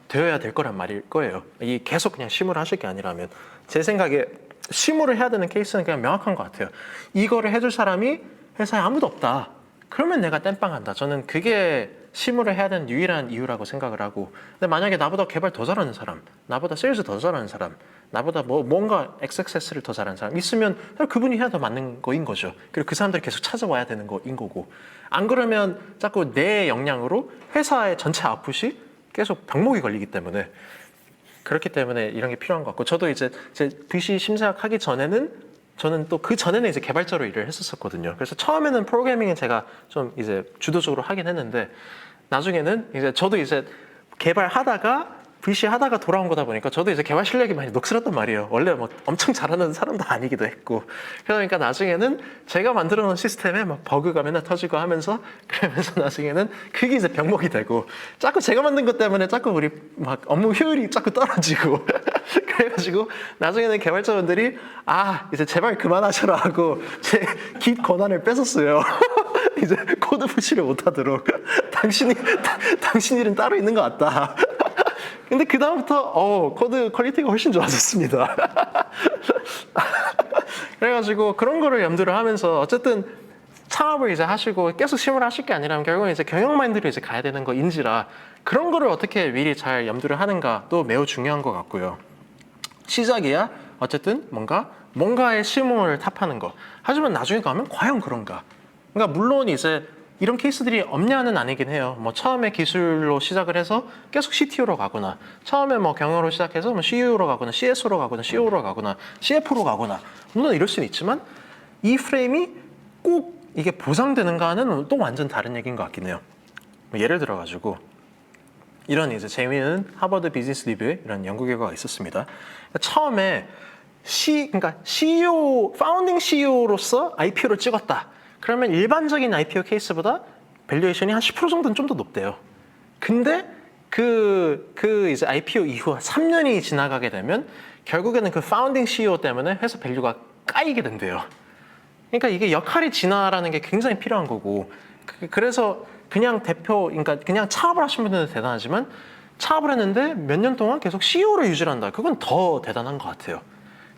되어야 될 거란 말일 거예요. 이 계속 그냥 실무를 하실 게 아니라면. 제 생각에 실무를 해야 되는 케이스는 그냥 명확한 것 같아요. 이거를 해줄 사람이 회사에 아무도 없다. 그러면 내가 땜빵한다. 저는 그게 실무를 해야 되는 유일한 이유라고 생각을 하고, 근데 만약에 나보다 개발 더 잘하는 사람, 나보다 세일즈 더 잘하는 사람, 나보다 뭔가 XXS를 더 잘하는 사람 있으면 그분이 해야 더 맞는 거인 거죠. 그리고 그 사람들이 계속 찾아와야 되는 거인 거고, 안 그러면 자꾸 내 역량으로 회사의 전체 아웃풋이 계속 병목이 걸리기 때문에, 그렇기 때문에 이런 게 필요한 것 같고, 저도 이제 제 VC 심사하기 전에는 저는 또 그 전에는 이제 개발자로 일을 했었거든요. 그래서 처음에는 프로그래밍은 제가 좀 이제 주도적으로 하긴 했는데, 나중에는 이제 저도 이제 개발하다가 VC 하다가 돌아온 거다 보니까 저도 이제 개발 실력이 많이 녹슬었단 말이에요. 원래 뭐 엄청 잘하는 사람도 아니기도 했고. 그러니까 나중에는 제가 만들어 놓은 시스템에 막 버그가 맨날 터지고 하면서, 그러면서 나중에는 그게 이제 병목이 되고, 자꾸 제가 만든 것 때문에 자꾸 우리 막 업무 효율이 자꾸 떨어지고 그래가지고 나중에는 개발자분들이 이제 제발 그만하셔라 하고 제 깃 권한을 뺏었어요. 이제 코드 푸시를 못하도록 당신 일은 따로 있는 것 같다. 근데 그 다음부터 코드 퀄리티가 훨씬 좋아졌습니다. 그래가지고 그런 거를 염두를 하면서 어쨌든 창업을 이제 하시고 계속 실무를 하실 게 아니라면 결국은 이제 경영 마인드로 이제 가야 되는 거인지라, 그런 거를 어떻게 미리 잘 염두를 하는가도 매우 중요한 것 같고요. 시작이야 어쨌든 뭔가의 실무를 탑하는 거. 하지만 나중에 가면 과연 그런가? 그러니까 물론 이제 이런 케이스들이 없냐는 아니긴 해요. 뭐 처음에 기술로 시작을 해서 계속 CTO로 가거나, 처음에 뭐 경영으로 시작해서 뭐 CEO로 가거나, CSO로 가거나, CO로 가거나, CF로 가거나, 물론 이럴 수는 있지만 이 프레임이 꼭 이게 보상되는가는 또 완전 다른 얘기인 것 같긴 해요. 예를 들어가지고 이런 이제 재미있는 하버드 비즈니스 리뷰에 이런 연구 결과가 있었습니다. 처음에 그러니까 CEO, 파운딩 CEO로서 IPO를 찍었다. 그러면 일반적인 IPO 케이스보다 밸류에이션이 한 10% 정도는 좀 더 높대요. 근데 그 이제 IPO 이후 3년이 지나가게 되면 결국에는 그 파운딩 CEO 때문에 회사 밸류가 까이게 된대요. 그러니까 이게 역할이 진화라는 게 굉장히 필요한 거고, 그래서 그냥 그러니까 그냥 창업을 하신 분들은 대단하지만 창업을 했는데 몇 년 동안 계속 CEO를 유지한다. 그건 더 대단한 것 같아요.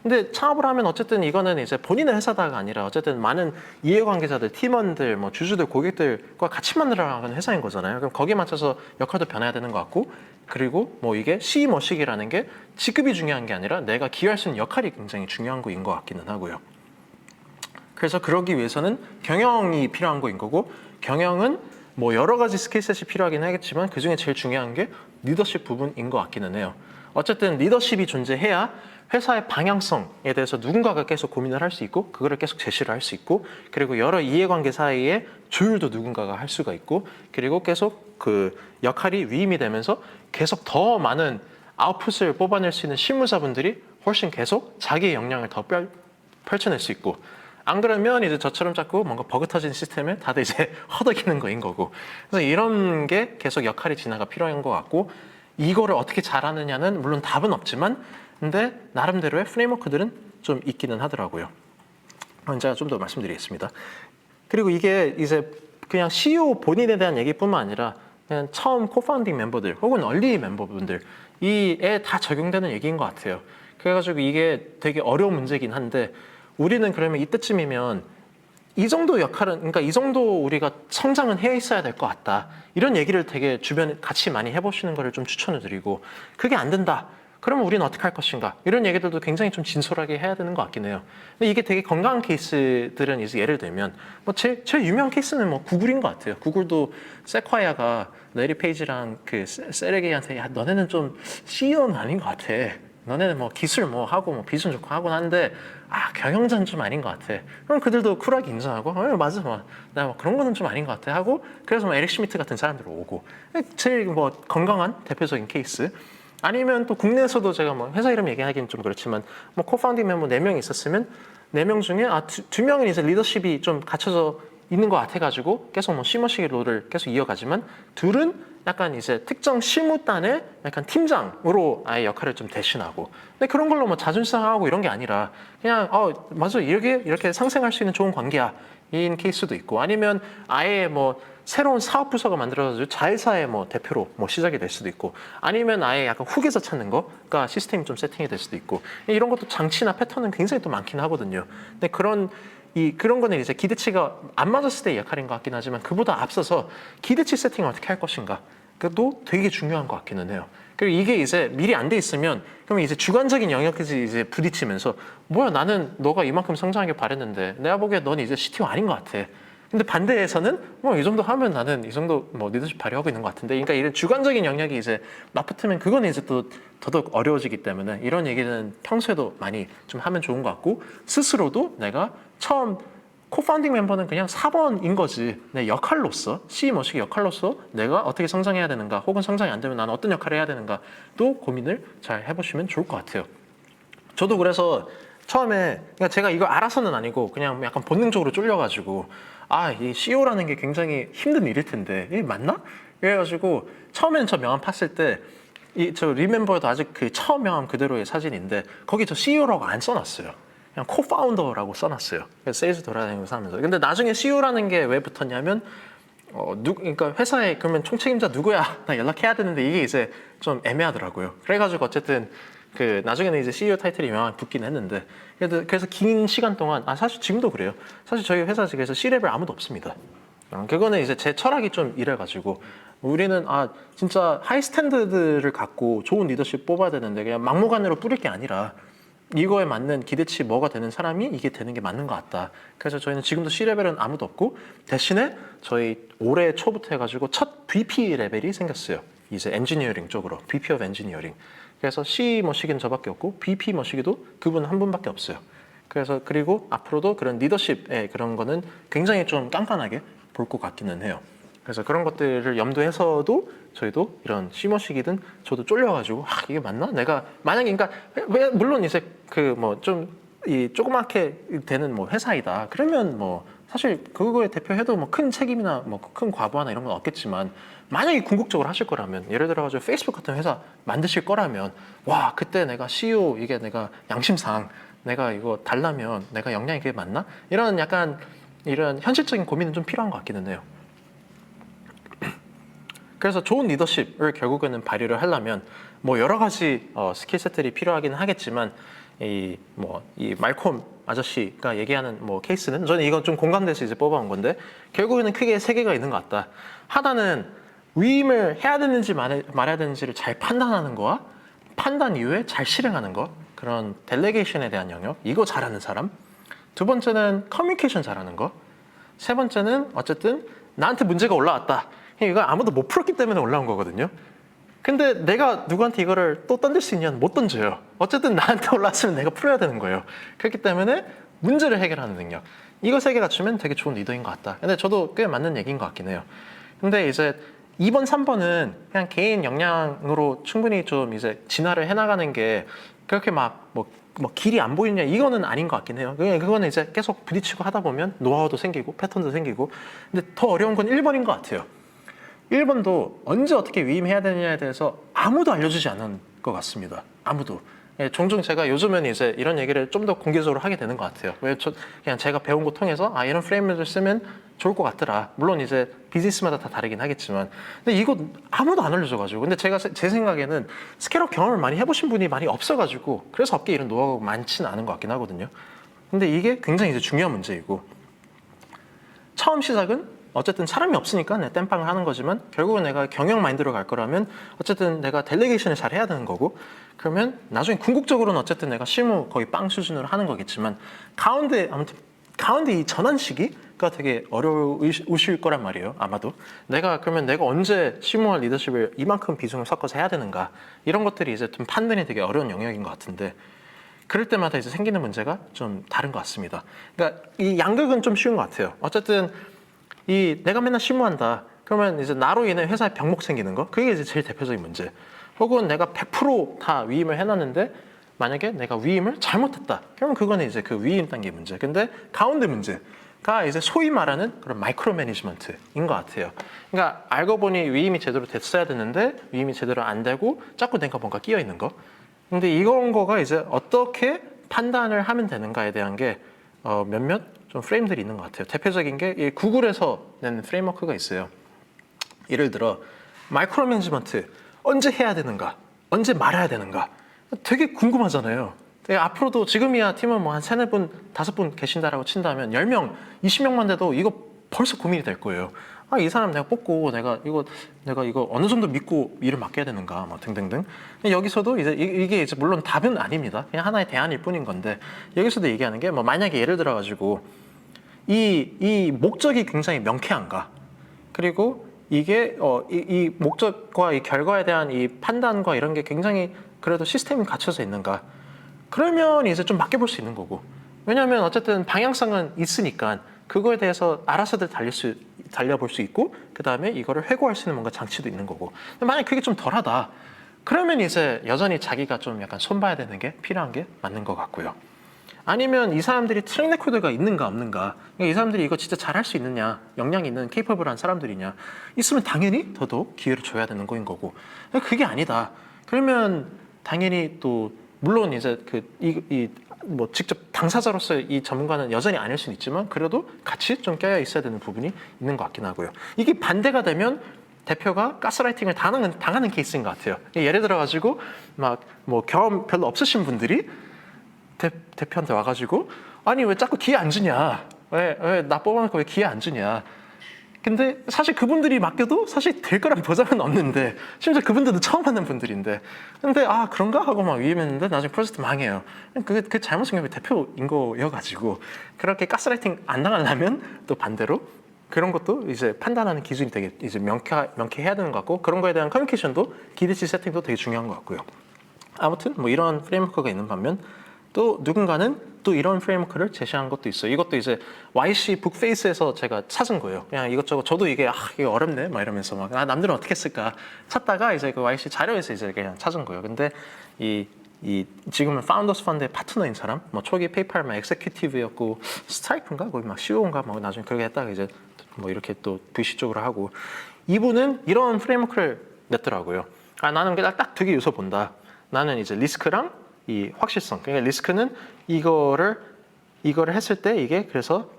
근데 창업을 하면 어쨌든 이거는 이제 본인의 회사다가 아니라 어쨌든 많은 이해관계자들, 팀원들, 뭐 주주들, 고객들과 같이 만들어가는 회사인 거잖아요. 그럼 거기에 맞춰서 역할도 변해야 되는 것 같고, 그리고 뭐 이게 시머식이라는 게 직급이 중요한 게 아니라 내가 기여할 수 있는 역할이 굉장히 중요한 거인 것 같기는 하고요. 그래서 그러기 위해서는 경영이 필요한 거인 거고, 경영은 뭐 여러 가지 스킬셋이 필요하긴 하겠지만 그 중에 제일 중요한 게 리더십 부분인 것 같기는 해요. 어쨌든 리더십이 존재해야 회사의 방향성에 대해서 누군가가 계속 고민을 할 수 있고, 그거를 계속 제시를 할 수 있고, 그리고 여러 이해관계 사이에 조율도 누군가가 할 수가 있고, 그리고 계속 그 역할이 위임이 되면서 계속 더 많은 아웃풋을 뽑아낼 수 있는 실무자분들이 훨씬 계속 자기의 역량을 더 펼쳐낼 수 있고, 안 그러면 이제 저처럼 자꾸 뭔가 버그 터진 시스템에 다들 이제 허덕이는 거인 거고. 그래서 이런 게 계속 역할의 진화가 필요한 것 같고, 이거를 어떻게 잘하느냐는 물론 답은 없지만, 근데 나름대로의 프레임워크들은 좀 있기는 하더라고요. 제가 좀 더 말씀드리겠습니다. 그리고 이게 이제 그냥 CEO 본인에 대한 얘기뿐만 아니라 그냥 처음 코파운딩 멤버들 혹은 얼리 멤버분들 이에 다 적용되는 얘기인 것 같아요. 그래가지고 이게 되게 어려운 문제긴 한데, 우리는 그러면 이때쯤이면 이 정도 역할은, 그러니까 이 정도 우리가 성장은 해 있어야 될 것 같다. 이런 얘기를 되게 주변에 같이 많이 해보시는 거를 좀 추천을 드리고, 그게 안 된다. 그러면 우리는 어떻게 할 것인가? 이런 얘기들도 굉장히 좀 진솔하게 해야 되는 것 같긴 해요. 근데 이게 되게 건강한 케이스들은 이제 예를 들면 뭐 제일 유명한 케이스는 뭐 구글인 것 같아요. 구글도 세콰이아가 레리 페이지랑 그 세르게이한테 야 너네는 좀 CEO는 아닌 것 같아. 너네는 뭐 기술 뭐 하고 뭐 비전 좋고 하곤 한데 경영자는 좀 아닌 것 같아. 그럼 그들도 쿨하게 인정하고 맞아 나 뭐 그런 거는 좀 아닌 것 같아 하고, 그래서 뭐 에릭 슈미트 같은 사람들 오고, 제일 뭐 건강한 대표적인 케이스. 아니면 또 국내에서도 제가 뭐 회사 이름 얘기하기는 좀 그렇지만 뭐 코파운딩 멤버 4명 있었으면 4명 중에 두 명은 이제 리더십이 좀 갖춰져 있는 것 같아가지고 계속 뭐 시머시기 롤을 계속 이어가지만, 둘은 약간 이제 특정 실무단의 약간 팀장으로 아예 역할을 좀 대신하고, 근데 그런 걸로 뭐 자존심 상하고 이런 게 아니라 그냥 맞아 이렇게 상생할 수 있는 좋은 관계야 인 케이스도 있고, 아니면 아예 뭐 새로운 사업 부서가 만들어져서 자회사의 뭐 대표로 뭐 시작이 될 수도 있고, 아니면 아예 약간 훅에서 찾는 거가 시스템이 좀 세팅이 될 수도 있고, 이런 것도 장치나 패턴은 굉장히 또 많긴 하거든요. 근데 그런 그런 거는 이제 기대치가 안 맞았을 때의 역할인 것 같긴 하지만 그보다 앞서서 기대치 세팅을 어떻게 할 것인가 그것도 되게 중요한 것 같기는 해요. 그리고 이게 이제 미리 안 돼 있으면 그러면 이제 주관적인 영역까지 이제 부딪히면서 뭐야 나는 너가 이만큼 성장하길 바랬는데 내가 보기에 넌 이제 CTO 아닌 것 같아. 근데 반대에서는 뭐 이 정도 하면 나는 이 정도 뭐 리더십 발휘하고 있는 것 같은데 그러니까 이런 주관적인 영역이 이제 맞붙으면 그거는 이제 또 더더욱 어려워지기 때문에 이런 얘기는 평소에도 많이 좀 하면 좋은 것 같고 스스로도 내가 처음 코파운딩 멤버는 그냥 4번인 거지 내 역할로서 C 머시기 역할로서 내가 어떻게 성장해야 되는가 혹은 성장이 안 되면 나는 어떤 역할을 해야 되는가 또 고민을 잘 해보시면 좋을 것 같아요. 저도 그래서 처음에 그러니까 제가 이거 알아서는 아니고 그냥 약간 본능적으로 쫄려가지고 이 CEO라는 게 굉장히 힘든 일일 텐데 이게 맞나? 그래가지고 처음에는 저 명함 팠을 때 저 리멤버도 아직 그 처음 명함 그대로의 사진인데 거기 저 CEO라고 안 써놨어요. 그냥 코파운더라고 써놨어요. 그래서 세일즈 돌아다니면서 하면서. 근데 나중에 CEO라는 게 왜 붙었냐면 그러니까 회사에 그러면 총책임자 누구야? 나 연락해야 되는데 이게 이제 좀 애매하더라고요. 그래가지고 어쨌든 나중에는 이제 CEO 타이틀이 명확히 붙긴 했는데 그래서 긴 시간 동안 사실 지금도 그래요. 사실 저희 회사 측에서 C-레벨 아무도 없습니다. 그거는 이제 제 철학이 좀 이래가지고 우리는 진짜 하이 스탠드드를 갖고 좋은 리더십 뽑아야 되는데 그냥 막무가내로 뿌릴 게 아니라 이거에 맞는 기대치 뭐가 되는 사람이 이게 되는 게 맞는 것 같다. 그래서 저희는 지금도 C-레벨은 아무도 없고 대신에 저희 올해 초부터 해가지고 첫 VP 레벨이 생겼어요. 이제 엔지니어링 쪽으로 VP of 엔지니어링. 그래서 C 머시기는 저밖에 없고 VP 머시기도 그분 한 분밖에 없어요. 그래서 그리고 앞으로도 그런 리더십의 그런 거는 굉장히 좀 깐깐하게 볼 것 같기는 해요. 그래서 그런 것들을 염두해서도 저희도 이런 C 머시기든 저도 쫄려가지고 이게 맞나? 내가 만약에 그러니까 물론 이제 이 조그맣게 되는 뭐 회사이다. 그러면 뭐 사실 그거에 대표해도 뭐 큰 책임이나 뭐 큰 과부하나 이런 건 없겠지만 만약에 궁극적으로 하실 거라면 예를 들어가지고 페이스북 같은 회사 만드실 거라면 그때 내가 CEO 이게 내가 양심상 내가 이거 달라면 내가 역량이 그게 맞나? 이런 약간 이런 현실적인 고민은 좀 필요한 것 같기는 해요. 그래서 좋은 리더십을 결국에는 발휘를 하려면 뭐 여러 가지 스킬셋들이 필요하기는 하겠지만 이 말콤 아저씨가 얘기하는 뭐 케이스는 저는 이건 좀 공감돼서 이제 뽑아온 건데 결국에는 크게 세 개가 있는 것 같다. 하나는 위임을 해야 되는지 말아야 되는지를 잘 판단하는 거와 판단 이후에 잘 실행하는 거 그런 델레게이션에 대한 영역 이거 잘하는 사람. 두 번째는 커뮤니케이션 잘하는 거. 세 번째는 어쨌든 나한테 문제가 올라왔다. 이거 아무도 못 풀었기 때문에 올라온 거거든요. 근데 내가 누구한테 이거를 또 던질 수 있냐면 못 던져요. 어쨌든 나한테 올라왔으면 내가 풀어야 되는 거예요. 그렇기 때문에 문제를 해결하는 능력. 이거 세 개 갖추면 되게 좋은 리더인 것 같다. 근데 저도 꽤 맞는 얘기인 것 같긴 해요. 근데 이제 2번, 3번은 그냥 개인 역량으로 충분히 좀 이제 진화를 해나가는 게 그렇게 뭐 길이 안 보이냐 이거는 아닌 것 같긴 해요. 그거는 이제 계속 부딪히고 하다 보면 노하우도 생기고 패턴도 생기고 근데 더 어려운 건 1번인 것 같아요. 1번도 언제 어떻게 위임해야 되느냐에 대해서 아무도 알려주지 않은 것 같습니다. 아무도. 종종 제가 요즘은 이제 이런 얘기를 좀 더 공개적으로 하게 되는 것 같아요. 그냥 제가 배운 거 통해서 이런 프레임을 쓰면 좋을 것 같더라. 물론 이제 비즈니스마다 다 다르긴 하겠지만 근데 이거 아무도 안 알려줘가지고 근데 제 생각에는 스케일업 경험을 많이 해보신 분이 많이 없어가지고 그래서 업계에 이런 노하우가 많지는 않은 것 같긴 하거든요. 근데 이게 굉장히 이제 중요한 문제이고 처음 시작은 어쨌든 사람이 없으니까 내 땜빵을 하는 거지만 결국은 내가 경영 마인드로 갈 거라면 어쨌든 내가 델레게이션을 잘 해야 되는 거고 그러면 나중에 궁극적으로는 어쨌든 내가 실무 거의 빵 수준으로 하는 거겠지만 가운데 이 전환 시기가 되게 어려우실 거란 말이에요. 아마도 그러면 내가 언제 실무와 리더십을 이만큼 비중을 섞어서 해야 되는가 이런 것들이 이제 좀 판단이 되게 어려운 영역인 것 같은데 그럴 때마다 이제 생기는 문제가 좀 다른 것 같습니다. 그러니까 이 양극은 좀 쉬운 것 같아요. 어쨌든 내가 맨날 실무한다. 그러면 이제 나로 인해 회사에 병목 생기는 거 그게 이제 제일 대표적인 문제. 혹은 내가 100%다 위임을 해놨는데 만약에 내가 위임을 잘못했다. 그러면 그거는 이제 그 위임 단계 문제. 근데 가운데 문제가 이제 소위 말하는 그런 마이크로 매니지먼트인 것 같아요. 그러니까 알고 보니 위임이 제대로 됐어야 되는데 위임이 제대로 안 되고 자꾸 내가 뭔가 끼어 있는 거. 근데 이런 거가 이제 어떻게 판단을 하면 되는가에 대한 게 몇몇 좀 프레임들이 있는 것 같아요. 대표적인 게 구글에서 낸 프레임워크가 있어요. 예를 들어 마이크로 매니지먼트 언제 해야 되는가, 언제 말아야 되는가 되게 궁금하잖아요. 앞으로도 지금이야 팀은 뭐 한 3-4분, 5분 계신다라고 친다면 10명, 20명만 돼도 이거 벌써 고민이 될 거예요. 아, 이 사람 내가 뽑고 내가 이거 어느 정도 믿고 일을 맡겨야 되는가 뭐 등등등. 여기서도 이제 이게 이제 물론 답은 아닙니다. 그냥 하나의 대안일 뿐인 건데 여기서도 얘기하는 게 뭐 만약에 예를 들어 가지고 이 목적이 굉장히 명쾌한가. 그리고 이게 이 목적과 이 결과에 대한 이 판단과 이런 게 굉장히 그래도 시스템이 갖춰져 있는가. 그러면 이제 좀 맡겨볼 수 있는 거고. 왜냐하면 어쨌든 방향성은 있으니까 그거에 대해서 알아서들 달려볼 수 있고 그 다음에 이거를 회고할 수 있는 뭔가 장치도 있는 거고. 만약 그게 좀 덜하다. 그러면 이제 여전히 자기가 좀 약간 손봐야 되는 게 필요한 게 맞는 것 같고요. 아니면 이 사람들이 트랙 레코드가 있는가 없는가. 그러니까 이 사람들이 이거 진짜 잘할 수 있느냐, 역량이 있는 케이퍼블한 사람들이냐. 있으면 당연히 더더욱 기회를 줘야 되는 거인 거고. 그게 아니다. 그러면 당연히 또 물론 이제 뭐 직접 당사자로서 이 전문가는 여전히 아닐 수는 있지만 그래도 같이 좀 껴야 있어야 되는 부분이 있는 것 같긴 하고요. 이게 반대가 되면 대표가 가스라이팅을 당하는 케이스인 것 같아요. 예를 들어 가지고 막 뭐 경험 별로 없으신 분들이 대표한테 와가지고 아니 왜 자꾸 기회 안 주냐? 왜 나 뽑아놓고 왜 기회 안 주냐? 근데 사실 그분들이 맡겨도 사실 될 거란 보장은 없는데 심지어 그분들도 처음 만난 분들인데 근데 아 그런가 하고 막 위임했는데 나중에 프로젝트 망해요. 그 잘못은 게 대표인 거여가지고 그렇게 가스라이팅 안 당하려면 또 반대로 그런 것도 이제 판단하는 기준이 되게 이제 명쾌해야 되는 것 같고 그런 거에 대한 커뮤니케이션도 기대치 세팅도 되게 중요한 것 같고요. 아무튼 뭐 이런 프레임워크가 있는 반면 또 누군가는 또 이런 프레임워크를 제시한 것도 있어요. 이것도 이제 YC 북페이스에서 제가 찾은 거예요. 그냥 이것저것 저도 이게 어렵네 막 이러면서 막 남들은 어떻게 했을까 찾다가 이제 그 YC 자료에서 이제 그냥 찾은 거예요. 근데 이 지금은 파운더스 펀드의 파트너인 사람, 뭐 초기 페이팔 막 엑세큐티브였고 스트라이프인가 거기 막 CEO인가 뭐 나중에 그렇게 했다가 이제 뭐 이렇게 또 VC 쪽으로 하고 이분은 이런 프레임워크를 냈더라고요. 나는 그냥 딱 2개 요소 본다. 나는 이제 리스크랑 이 확실성. 그러니까 리스크는 이거를 했을 때 이게 그래서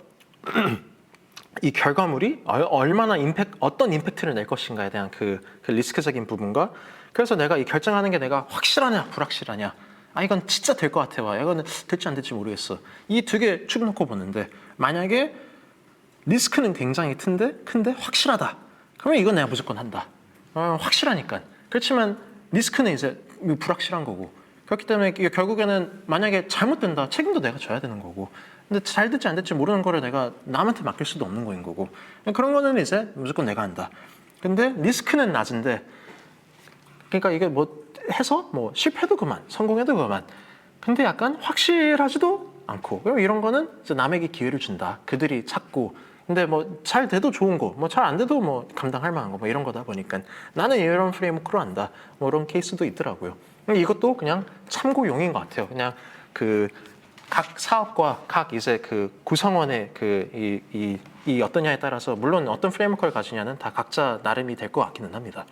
이 결과물이 얼마나 어떤 임팩트를 낼 것인가에 대한 그 리스크적인 부분과 그래서 내가 이 결정하는 게 내가 확실하냐 불확실하냐. 이건 진짜 될 것 같아. 이거는 될지 안 될지 모르겠어. 이 2개 축 놓고 보는데 만약에 리스크는 굉장히 큰데 확실하다. 그러면 이건 내가 무조건 한다. 확실하니까. 그렇지만 리스크는 이제 불확실한 거고. 그렇기 때문에 이게 결국에는 만약에 잘못된다. 책임도 내가 져야 되는 거고. 근데 잘 될지 안 될지 모르는 거를 내가 남한테 맡길 수도 없는 거인 거고. 그런 거는 이제 무조건 내가 한다. 근데 리스크는 낮은데 그러니까 이게 뭐 해서 뭐 실패도 그만, 성공해도 그만. 근데 약간 확실하지도 않고 그럼 이런 거는 이제 남에게 기회를 준다. 그들이 찾고 근데 뭐 잘 돼도 좋은 거, 뭐 잘 안 돼도 뭐 감당할 만한 거, 뭐 이런 거다 보니까 나는 이런 프레임워크로 한다. 뭐 이런 케이스도 있더라고요. 이것도 그냥 참고용인 것 같아요. 그냥 그 각 사업과 각 이제 그 구성원의 이 어떠냐에 따라서 물론 어떤 프레임워크를 가지냐는 다 각자 나름이 될 것 같기는 합니다.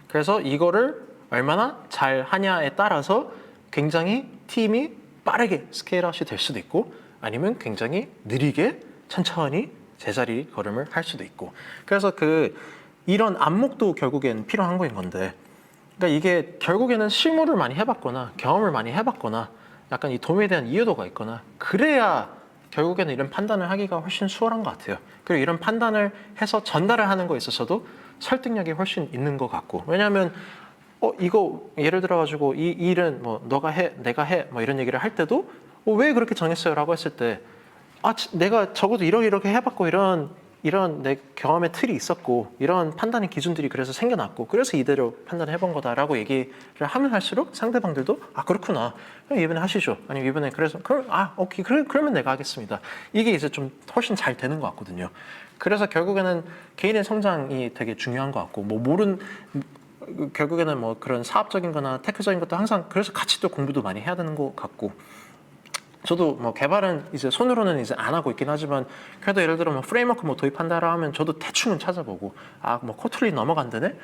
그래서 이거를 얼마나 잘 하냐에 따라서 굉장히 팀이 빠르게 스케일아웃이 될 수도 있고 아니면 굉장히 느리게 천천히 제자리 걸음을 할 수도 있고 그래서 이런 안목도 결국엔 필요한 거인 건데 그러니까 이게 결국에는 실무를 많이 해봤거나 경험을 많이 해봤거나 약간 이 도움에 대한 이해도가 있거나 그래야 결국에는 이런 판단을 하기가 훨씬 수월한 것 같아요. 그리고 이런 판단을 해서 전달을 하는 거에 있어서도 설득력이 훨씬 있는 것 같고 왜냐하면 이거 예를 들어가지고 이 일은 뭐 너가 해 내가 해 뭐 이런 얘기를 할 때도 왜 그렇게 정했어요? 라고 했을 때 내가 적어도 이렇게 해봤고 이런 내 경험의 틀이 있었고 이런 판단의 기준들이 그래서 생겨났고 그래서 이대로 판단을 해본 거다라고 얘기를 하면 할수록 상대방들도 그렇구나 이번에 하시죠 아니면 이번에 그래서 오케이 그러면 내가 하겠습니다 이게 이제 좀 훨씬 잘 되는 것 같거든요. 그래서 결국에는 개인의 성장이 되게 중요한 것 같고 결국에는 뭐 그런 사업적인 거나 테크적인 것도 항상 그래서 같이 또 공부도 많이 해야 되는 것 같고 저도 뭐 개발은 이제 손으로는 이제 안 하고 있긴 하지만 그래도 예를 들어 뭐 프레임워크 뭐 도입한다라 하면 저도 대충은 찾아보고 뭐 코틀린 넘어간다네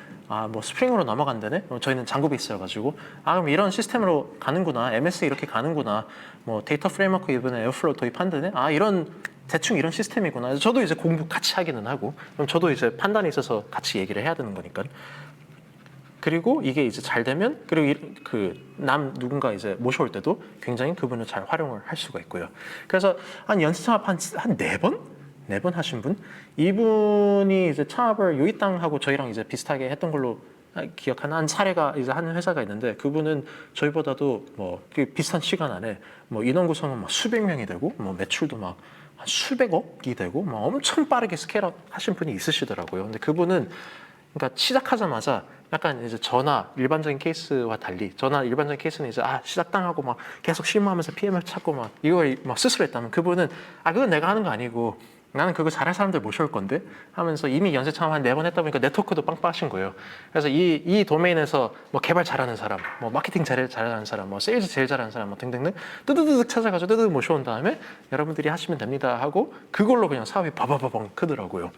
뭐 스프링으로 넘어간다네 저희는 장고 베이스여가지고 그럼 이런 시스템으로 가는구나 MS 이렇게 가는구나 뭐 데이터 프레임워크 이번에 에어플로우 도입한다네 이런 대충 이런 시스템이구나 저도 이제 공부 같이 하기는 하고 그럼 저도 이제 판단에 있어서 같이 얘기를 해야 되는 거니까 그리고 이게 이제 잘 되면 그리고 그 남 누군가 이제 모셔올 때도 굉장히 그분을 잘 활용을 할 수가 있고요. 그래서 한 연쇄 창업 한 4번? 4번 하신 분? 이분이 이제 창업을 요이땅하고 저희랑 이제 비슷하게 했던 걸로 기억하는 한 사례가 이제 하는 회사가 있는데 그분은 저희보다도 뭐 비슷한 시간 안에 뭐 인원 구성은 막 수백 명이 되고 뭐 매출도 막 한 수백억이 되고 막 엄청 빠르게 스케일업 하신 분이 있으시더라고요. 근데 그분은 그러니까 시작하자마자 약간 이제 저나 일반적인 케이스와 달리 저나 일반적인 케이스는 이제 시작당하고 막 계속 실무하면서 PM을 찾고 막 이걸 막 스스로 했다면 그분은 그건 내가 하는 거 아니고 나는 그거 잘할 사람들 모셔올 건데 하면서 이미 연쇄 창업 한 4번 했다 보니까 네트워크도 빵빵하신 거예요. 그래서 이 도메인에서 뭐 개발 잘하는 사람, 뭐 마케팅 잘하는 사람, 뭐 세일즈 제일 잘하는 사람, 뭐 등등등 뜨드드득 찾아가지고 뜨드득 모셔온 다음에 여러분들이 하시면 됩니다 하고 그걸로 그냥 사업이 바바바방 크더라고요.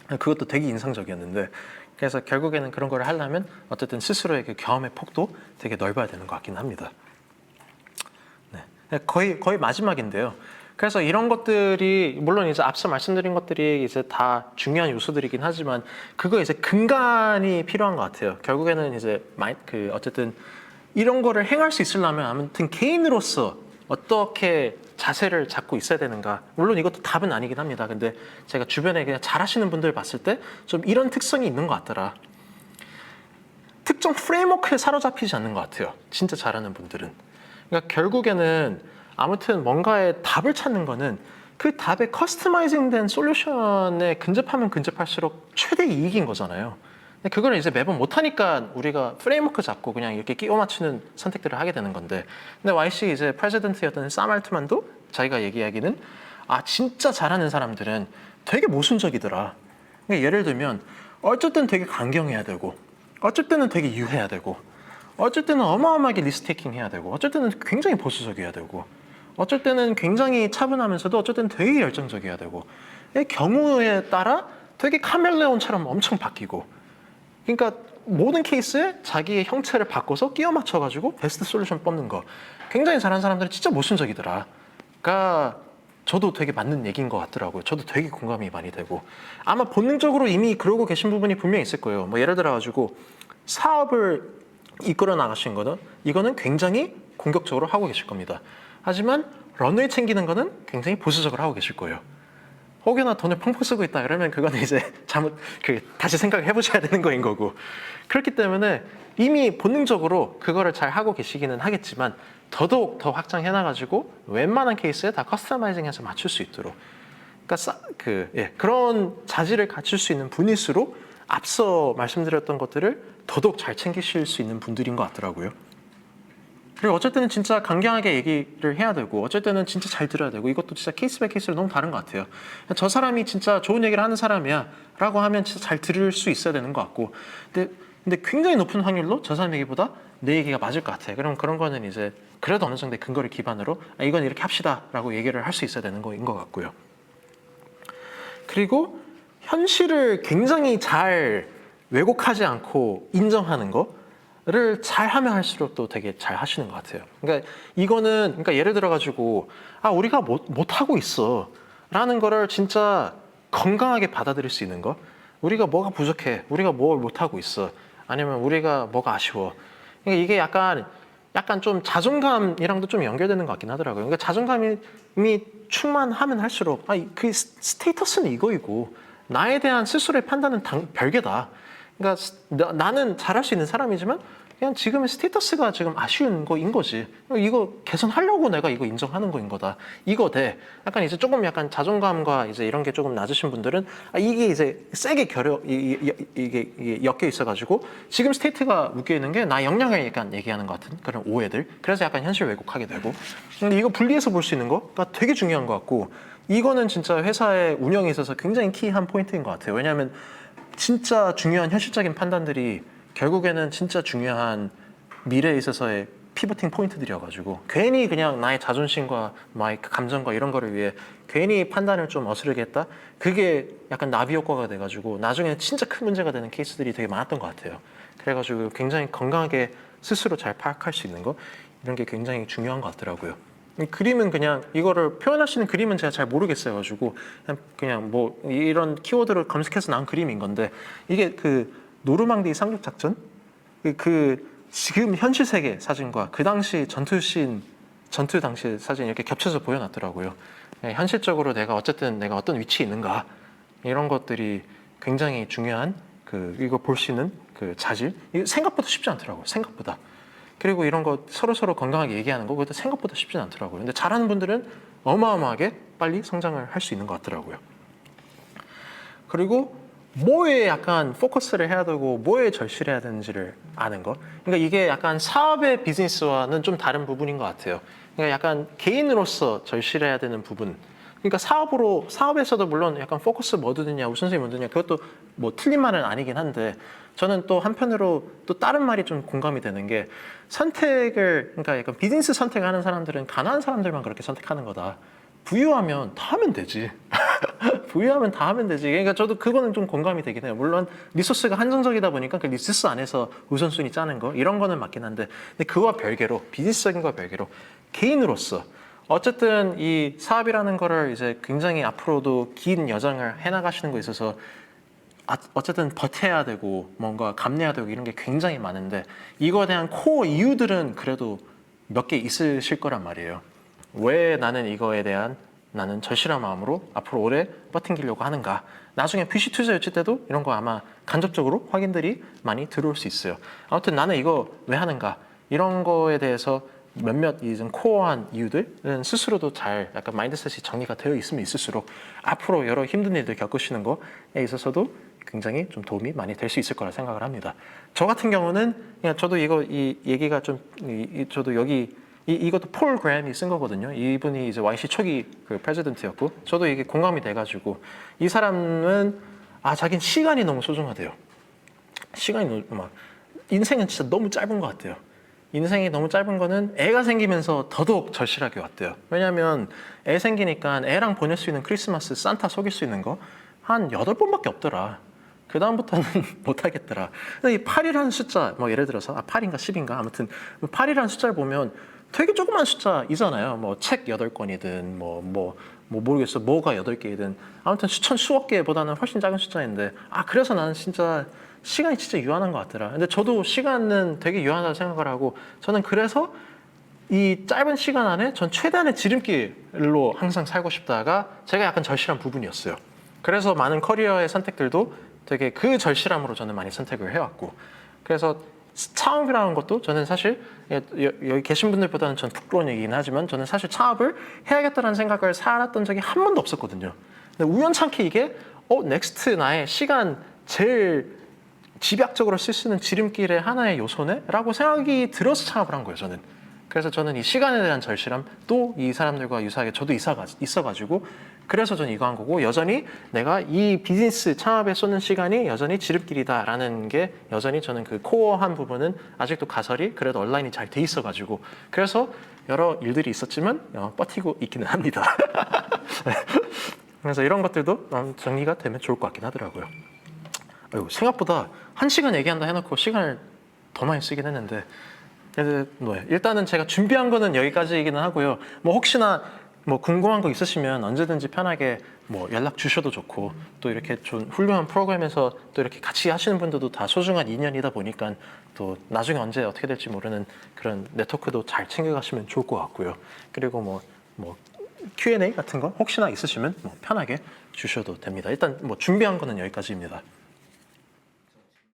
그것도 되게 인상적이었는데 그래서 결국에는 그런 걸 하려면 어쨌든 스스로의 그 경험의 폭도 되게 넓어야 되는 것 같긴 합니다. 네, 거의 마지막인데요. 그래서 이런 것들이 물론 이제 앞서 말씀드린 것들이 이제 다 중요한 요소들이긴 하지만 그거 이제 근간이 필요한 것 같아요. 결국에는 이제 어쨌든 이런 거를 행할 수 있으려면 아무튼 개인으로서 어떻게 자세를 잡고 있어야 되는가. 물론 이것도 답은 아니긴 합니다. 근데 제가 주변에 그냥 잘하시는 분들 봤을 때 좀 이런 특성이 있는 것 같더라. 특정 프레임워크에 사로잡히지 않는 것 같아요. 진짜 잘하는 분들은. 그러니까 결국에는 아무튼 뭔가의 답을 찾는 거는 그 답에 커스터마이징된 솔루션에 근접하면 근접할수록 최대 이익인 거잖아요. 근데 그걸 이제 매번 못하니까 우리가 프레임워크 잡고 그냥 이렇게 끼워 맞추는 선택들을 하게 되는 건데 근데 YC 이제 프레지던트였던 샘 알트만도 자기가 얘기하기는 진짜 잘하는 사람들은 되게 모순적이더라. 그러니까 예를 들면 어쩔 때는 되게 강경해야 되고 어쩔 때는 되게 유해야 되고 어쩔 때는 어마어마하게 리스테이킹 해야 되고 어쩔 때는 굉장히 보수적이어야 되고 어쩔 때는 굉장히 차분하면서도 어쩔 때는 되게 열정적이어야 되고 경우에 따라 되게 카멜레온처럼 엄청 바뀌고 그러니까 모든 케이스에 자기의 형체를 바꿔서 끼워 맞춰가지고 베스트 솔루션 뽑는 거 굉장히 잘하는 사람들은 진짜 모순적이더라. 그러니까 저도 되게 맞는 얘기인 것 같더라고요. 저도 되게 공감이 많이 되고 아마 본능적으로 이미 그러고 계신 부분이 분명히 있을 거예요. 뭐 예를 들어가지고 사업을 이끌어 나가신 거는 이거는 굉장히 공격적으로 하고 계실 겁니다. 하지만 런웨이 챙기는 거는 굉장히 보수적으로 하고 계실 거예요. 혹여나 돈을 펑펑 쓰고 있다 그러면 그거는 이제 다시 생각을 해보셔야 되는 거인 거고 그렇기 때문에 이미 본능적으로 그거를 잘 하고 계시기는 하겠지만 더더욱 더 확장해놔가지고 웬만한 케이스에 다 커스터마이징해서 맞출 수 있도록 그러니까 그런 자질을 갖출 수 있는 분일수록 앞서 말씀드렸던 것들을 더더욱 잘 챙기실 수 있는 분들인 것 같더라고요. 그리고 어쩔 때는 진짜 강경하게 얘기를 해야 되고 어쩔 때는 진짜 잘 들어야 되고 이것도 진짜 케이스 바이 케이스로 너무 다른 것 같아요. 저 사람이 진짜 좋은 얘기를 하는 사람이야 라고 하면 진짜 잘 들을 수 있어야 되는 것 같고 근데 굉장히 높은 확률로 저 사람 얘기보다 내 얘기가 맞을 것 같아. 그럼 그런 거는 이제 그래도 어느 정도의 근거를 기반으로 이건 이렇게 합시다 라고 얘기를 할 수 있어야 되는 거인 것 같고요. 그리고 현실을 굉장히 잘 왜곡하지 않고 인정하는 거를 잘 하면 할수록 또 되게 잘 하시는 것 같아요. 그러니까 이거는 그러니까 예를 들어 가지고 우리가 못 하고 있어 라는 거를 진짜 건강하게 받아들일 수 있는 거. 우리가 뭐가 부족해, 우리가 뭘 못 하고 있어, 아니면 우리가 뭐가 아쉬워. 그러니까 이게 약간 좀 자존감이랑도 좀 연결되는 것 같긴 하더라고요. 그러니까 자존감이 충만하면 할수록 그 스테이터스는 이거이고 나에 대한 스스로의 판단은 별개다. 그러니까 나는 잘할 수 있는 사람이지만 그냥 지금의 스테이터스가 지금 아쉬운 거인 거지. 이거 개선하려고 내가 이거 인정하는 거인 거다. 이거 돼. 약간 이제 조금 약간 자존감과 이제 이런 게 조금 낮으신 분들은 이게 이제 세게 이게 엮여 있어가지고 지금 스테이트가 묶여 있는 게 나 역량을 약간 얘기하는 것 같은 그런 오해들. 그래서 약간 현실 왜곡하게 되고. 근데 이거 분리해서 볼 수 있는 거가 되게 중요한 것 같고 이거는 진짜 회사의 운영에 있어서 굉장히 키한 포인트인 것 같아요. 왜냐하면 진짜 중요한 현실적인 판단들이 결국에는 진짜 중요한 미래에 있어서의 피보팅 포인트들이어가지고 괜히 그냥 나의 자존심과 나의 감정과 이런 거를 위해 괜히 판단을 좀 어스르게 했다? 그게 약간 나비 효과가 돼가지고 나중에 진짜 큰 문제가 되는 케이스들이 되게 많았던 것 같아요. 그래가지고 굉장히 건강하게 스스로 잘 파악할 수 있는 거 이런 게 굉장히 중요한 것 같더라고요. 그림은 그냥 이거를 표현할 수 있는 그림은 제가 잘 모르겠어요 가지고 그냥 뭐 이런 키워드를 검색해서 나온 그림인 건데 이게 그 노르망디 상륙 작전 지금 현실 세계 사진과 그 당시 전투 당시 사진 이렇게 겹쳐서 보여놨더라고요. 현실적으로 내가 어쨌든 내가 어떤 위치에 있는가 이런 것들이 굉장히 중요한 이거 볼 수 있는 그 자질. 이게 생각보다 쉽지 않더라고요. 생각보다. 그리고 이런 거 서로 건강하게 얘기하는 거 그것도 생각보다 쉽지 않더라고요. 근데 잘하는 분들은 어마어마하게 빨리 성장을 할 수 있는 것 같더라고요. 그리고 뭐에 약간 포커스를 해야 되고 뭐에 절실해야 되는지를 아는 거. 그러니까 이게 약간 사업의 비즈니스와는 좀 다른 부분인 것 같아요. 그러니까 약간 개인으로서 절실해야 되는 부분. 그러니까 사업에서도 물론 약간 포커스 뭐 두느냐, 우선순위 뭐 두느냐, 그것도 뭐 틀린 말은 아니긴 한데 저는 또 한편으로 또 다른 말이 좀 공감이 되는 게 그러니까 약간 비즈니스 선택을 하는 사람들은 가난한 사람들만 그렇게 선택하는 거다. 부유하면 다 하면 되지. 부유하면 다 하면 되지. 그러니까 저도 그거는 좀 공감이 되긴 해요. 물론 리소스가 한정적이다 보니까 그 리소스 안에서 우선순위 짜는 거 이런 거는 맞긴 한데 근데 그와 별개로 비즈니스적인 거와 별개로 개인으로서 어쨌든 이 사업이라는 거를 이제 굉장히 앞으로도 긴 여정을 해나가시는 거에 있어서 어쨌든 버텨야 되고 뭔가 감내해야 되고 이런 게 굉장히 많은데 이거에 대한 코어 이유들은 그래도 몇 개 있으실 거란 말이에요. 왜 나는 이거에 대한 나는 절실한 마음으로 앞으로 오래 버팅기려고 하는가. 나중에 VC 투자 유치 때도 이런 거 아마 간접적으로 확인들이 많이 들어올 수 있어요. 아무튼 나는 이거 왜 하는가. 이런 거에 대해서 몇몇 이좀 코어한 이유들은 스스로도 잘 약간 마인드셋이 정리가 되어 있으면 있을수록 앞으로 여러 힘든 일들 겪으시는 거에 있어서도 굉장히 좀 도움이 많이 될 수 있을 거라 생각을 합니다. 저 같은 경우는 그냥 저도 이 얘기가 좀 저도 여기 이것도 폴 그램이 쓴 거거든요. 이분이 이제 YC 초기 그 프레지던트였고 저도 이게 공감이 돼가지고 이 사람은 자기는 시간이 너무 소중하대요. 시간이 막 인생은 진짜 너무 짧은 것 같아요. 인생이 너무 짧은 거는 애가 생기면서 더더욱 절실하게 왔대요. 왜냐하면 애 생기니까 애랑 보낼 수 있는 크리스마스 산타 속일 수 있는 거 한 8번밖에 없더라. 그 다음부터는 못하겠더라. 근데 이 8이라는 숫자, 뭐 예를 들어서 8인가 10인가 아무튼 8이라는 숫자를 보면 되게 조그만 숫자이잖아요. 뭐 책 8권이든 뭐 모르겠어. 뭐가 8개이든 아무튼 수억 개보다는 훨씬 작은 숫자인데 그래서 나는 진짜 시간이 진짜 유한한 것 같더라. 근데 저도 시간은 되게 유한하다고 생각을 하고 저는 그래서 이 짧은 시간 안에 전 최대한의 지름길로 항상 살고 싶다가 제가 약간 절실한 부분이었어요. 그래서 많은 커리어의 선택들도 되게 그 절실함으로 저는 많이 선택을 해왔고 그래서 창업이라는 것도 저는 사실 여기 계신 분들보다는 전 부끄러운 얘기긴 하지만 저는 사실 창업을 해야겠다는 생각을 살았던 적이 한 번도 없었거든요. 근데 우연찮게 이게 넥스트 나의 시간 제일 집약적으로 쓸 수 있는 지름길의 하나의 요소네? 라고 생각이 들어서 창업을 한 거예요, 저는. 그래서 저는 이 시간에 대한 절실함 또 이 사람들과 유사하게 저도 있어가지고 그래서 저는 이거 한 거고 여전히 내가 이 비즈니스 창업에 쏟는 시간이 여전히 지름길이다라는 게 여전히 저는 그 코어한 부분은 아직도 가설이 그래도 온라인이 잘 돼 있어가지고 그래서 여러 일들이 있었지만 버티고 있기는 합니다. 그래서 이런 것들도 정리가 되면 좋을 것 같긴 하더라고요. 생각보다 1시간 얘기한다 해놓고 시간을 더 많이 쓰긴 했는데 일단은 제가 준비한 거는 여기까지이기는 하고요. 뭐 혹시나 뭐 궁금한 거 있으시면 언제든지 편하게 뭐 연락 주셔도 좋고 또 이렇게 좀 훌륭한 프로그램에서 또 이렇게 같이 하시는 분들도 다 소중한 인연이다 보니까 또 나중에 언제 어떻게 될지 모르는 그런 네트워크도 잘 챙겨가시면 좋을 것 같고요. 그리고 뭐 Q&A 같은 거 혹시나 있으시면 뭐 편하게 주셔도 됩니다. 일단 뭐 준비한 거는 여기까지입니다.